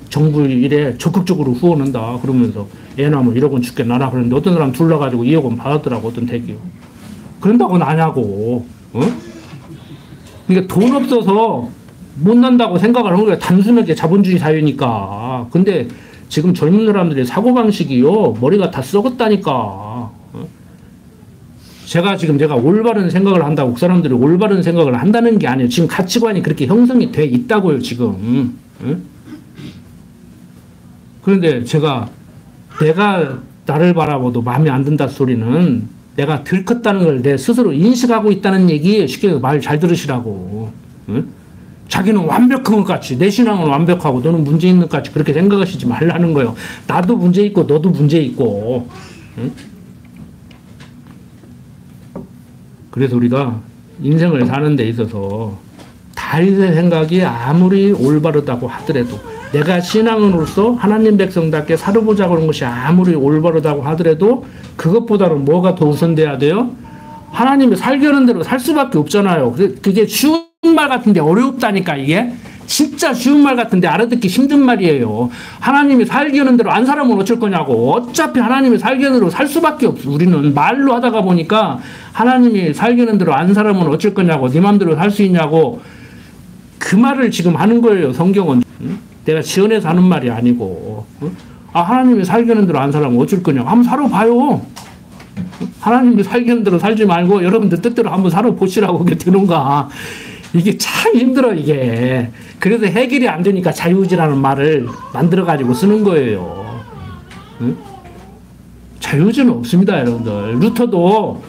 정부 일에 적극적으로 후원한다 그러면서 애 낳으면 1억 원 줄게 나라 그러는데 어떤 사람 둘러가지고 2억 원 받았더라고. 어떤 대기업. 그런다고 나냐고. 그러니까 돈 없어서 못 난다고 생각을 하는 거야. 단순하게 자본주의 사회니까. 근데 지금 젊은 사람들의 사고방식이요, 머리가 다 썩었다니까. 제가 올바른 생각을 한다고 그 사람들이 올바른 생각을 한다는 게 아니에요. 지금 가치관이 그렇게 형성이 돼 있다고요, 지금. 그런데 제가 내가 나를 바라보도 마음에 안 든다 소리는 내가 들컸다는 걸 내 스스로 인식하고 있다는 얘기. 쉽게 말 잘 들으시라고. 응? 자기는 완벽한 것 같이, 내 신앙은 완벽하고 너는 문제 있는 것 같이 그렇게 생각하시지 말라는 거예요. 나도 문제 있고 너도 문제 있고. 응? 그래서 우리가 인생을 사는 데 있어서 다윗의 생각이 아무리 올바르다고 하더라도, 내가 신앙으로서 하나님 백성답게 살아보자고 하는 것이 아무리 올바르다고 하더라도 그것보다는 뭐가 더 우선돼야 돼요? 하나님이 살게 하는 대로 살 수밖에 없잖아요. 그게 쉬운 말 같은데 어렵다니까. 이게 진짜 쉬운 말 같은데 알아듣기 힘든 말이에요. 하나님이 살게 하는 대로 안 살아면 어쩔 거냐고. 어차피 하나님이 살게 하는 대로 살 수밖에 없어. 우리는 말로 하다가 보니까 하나님이 살게 하는 대로 안 살아면 어쩔 거냐고, 네 맘대로 살 수 있냐고, 그 말을 지금 하는 거예요. 성경은. 내가 지어내서 하는 말이 아니고. 아, 하나님이 살게 하는 대로 안 살아면 어쩔 거냐고. 한번 살아봐요. 하나님이 살게 하는 대로 살지 말고 여러분들 뜻대로 한번 살아보시라고 그게 되는가. 이게 참 힘들어, 이게. 그래서 해결이 안 되니까 자유의지라는 말을 만들어가지고 쓰는 거예요. 응? 자유의지는 없습니다, 여러분들. 루터도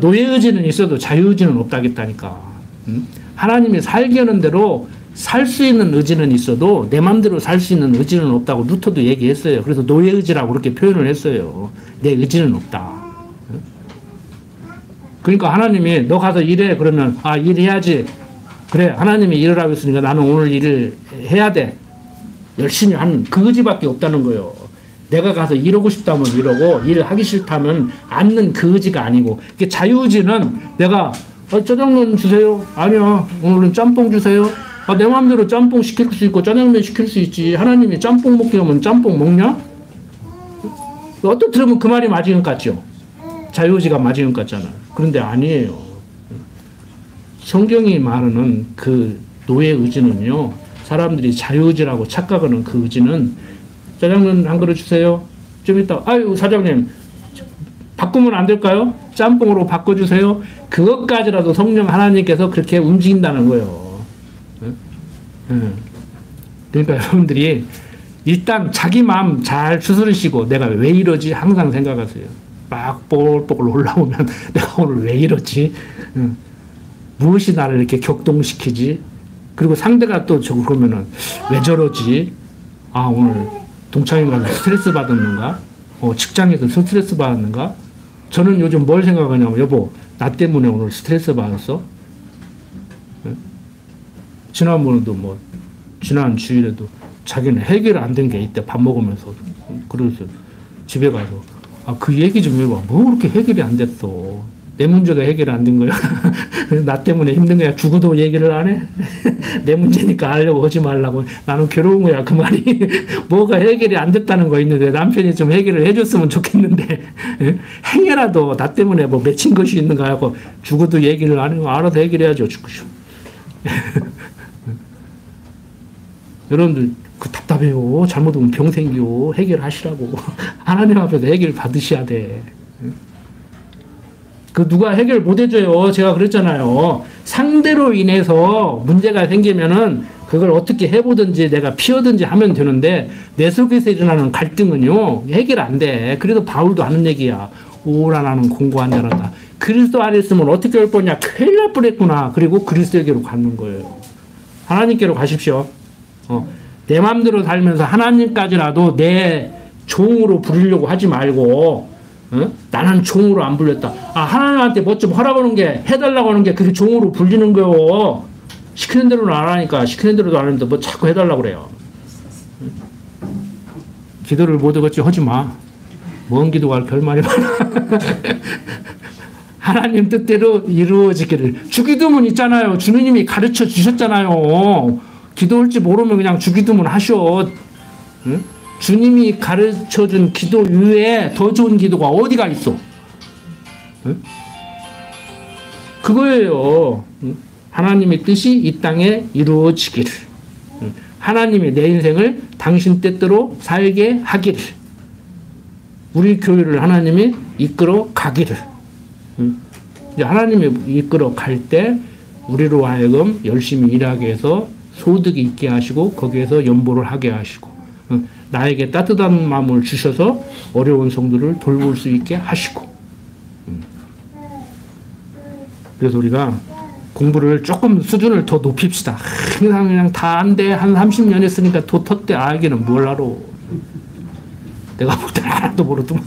노예의지는 있어도 자유의지는 없다겠다니까. 응? 하나님이 살게 하는 대로 살 수 있는 의지는 있어도 내 맘대로 살 수 있는 의지는 없다고 루터도 얘기했어요. 그래서 노예의지라고 그렇게 표현을 했어요. 내 의지는 없다. 응? 그러니까 하나님이 너 가서 일해. 그러면 아, 일해야지. 그래, 하나님이 일하라고 했으니까 나는 오늘 일을 해야 돼. 열심히 하는 그 의지밖에 없다는 거예요. 내가 가서 일하고 싶다면 이러고, 일하기 싫다면 않는 그 의지가 아니고. 자유의지는 내가 짜장면 주세요. 아니요, 오늘은 짬뽕 주세요. 아, 내 마음대로 짬뽕 시킬 수 있고 짜장면 시킬 수 있지. 하나님이 짬뽕 먹게 하면 짬뽕 먹냐? 어떻게 들으면 그 말이 맞은 것 같죠? 자유의지가 맞은 것 같잖아. 그런데 아니에요. 성경이 말하는 그 노예 의지는요, 사람들이 자유의지라고 착각하는 그 의지는, 짜장면 한 그릇 주세요. 좀 이따, 아유, 사장님, 바꾸면 안 될까요? 짬뽕으로 바꿔주세요. 그것까지라도 성령 하나님께서 그렇게 움직인다는 거예요. 그러니까 여러분들이 일단 자기 마음 잘 추스르시고, 내가 왜 이러지? 항상 생각하세요. 막 뽀글뽀글 올라오면 내가 오늘 왜 이러지? 무엇이 나를 이렇게 격동시키지? 그리고 상대가 또 저거 그러면은 왜 저러지? 아, 오늘 동창회가 스트레스 받았는가? 직장에서 스트레스 받았는가? 저는 요즘 뭘 생각하냐면, 여보, 나 때문에 오늘 스트레스 받았어? 네? 지난번에도 지난 주일에도 자기는 해결 안 된 게 있대. 밥 먹으면서. 그래서 집에 가서, 아, 그 얘기 좀 해봐. 뭐 그렇게 해결이 안 됐어? 내 문제가 해결 안 된 거야. 나 때문에 힘든 거야. 죽어도 얘기를 안 해? 내 문제니까 알려고 하지 말라고. 나는 괴로운 거야, 그 말이. 뭐가 해결이 안 됐다는 거 있는데 남편이 좀 해결을 해줬으면 좋겠는데, 행여라도 나 때문에 뭐 맺힌 것이 있는가 하고 죽어도 얘기를 안 해요. 알아서 해결해야죠. 죽으시오. 여러분들 그 답답해요. 잘못하면 병 생기요. 해결하시라고. 하나님 앞에서 해결 받으셔야 돼. 그 누가 해결 못 해줘요. 제가 그랬잖아요. 상대로 인해서 문제가 생기면은 그걸 어떻게 해보든지 내가 피하든지 하면 되는데, 내 속에서 일어나는 갈등은요, 해결 안 돼. 그래도 바울도 하는 얘기야. 오라 나는 공고한 자라다. 그리스도 안에 있으면 어떻게 할 뻔냐. 큰일 날 뻔했구나. 그리고 그리스도에게로 가는 거예요. 하나님께로 가십시오. 내 마음대로 살면서 하나님까지라도 내 종으로 부르려고 하지 말고, 나는 종으로 안 불렸다. 아, 하나님한테 뭐 좀 하라고 하는 게, 해달라고 하는 게 그게 종으로 불리는 거요. 시키는 대로는 안 하니까, 시키는 대로도 안 하는데 뭐 자꾸 해달라고 그래요. 기도를 못 하겠지 하지 마. 먼 기도가 할 결말이 많아. 하나님 뜻대로 이루어지기를. 주기도문 있잖아요. 주님이 가르쳐 주셨잖아요. 기도할 줄 모르면 그냥 주기도문 하셔. 응? 주님이 가르쳐준 기도 이외에 더 좋은 기도가 어디가 있어? 응? 그거예요. 응? 하나님의 뜻이 이 땅에 이루어지기를. 응? 하나님이 내 인생을 당신 뜻대로 살게 하기를. 우리 교회를 하나님이 이끌어 가기를. 응? 이제 하나님이 이끌어 갈 때 우리로 하여금 열심히 일하게 해서 소득이 있게 하시고 거기에서 연보를 하게 하시고, 나에게 따뜻한 마음을 주셔서 어려운 성도를 돌볼 수 있게 하시고. 그래서 우리가 공부를 조금 수준을 더 높입시다. 항상 그냥 다 안 돼. 한 30년 했으니까 도 텄대. 아기는 뭘 알아. 내가 볼 때는 하나도 모르더만.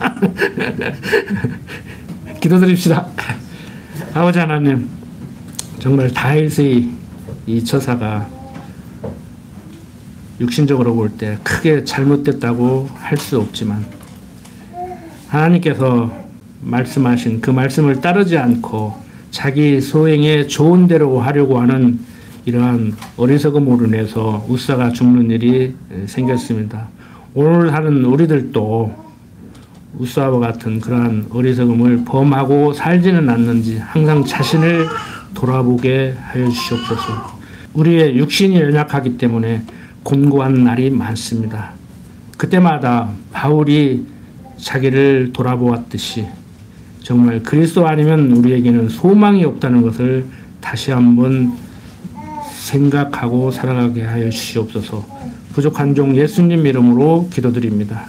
기도드립시다. 아버지 하나님, 정말 다윗의 이 처사가 육신적으로 볼 때 크게 잘못됐다고 할 수 없지만 하나님께서 말씀하신 그 말씀을 따르지 않고 자기 소행에 좋은 대로 하려고 하는 이러한 어리석음으로 인해서 웃사가 죽는 일이 생겼습니다. 오늘 하는 우리들도 웃사와 같은 그러한 어리석음을 범하고 살지는 않는지 항상 자신을 돌아보게 하여 주시옵소서. 우리의 육신이 연약하기 때문에 곤고한 날이 많습니다. 그때마다 바울이 자기를 돌아보았듯이 정말 그리스도 아니면 우리에게는 소망이 없다는 것을 다시 한번 생각하고 살아가게 하여 주시옵소서. 부족한 종 예수님 이름으로 기도드립니다.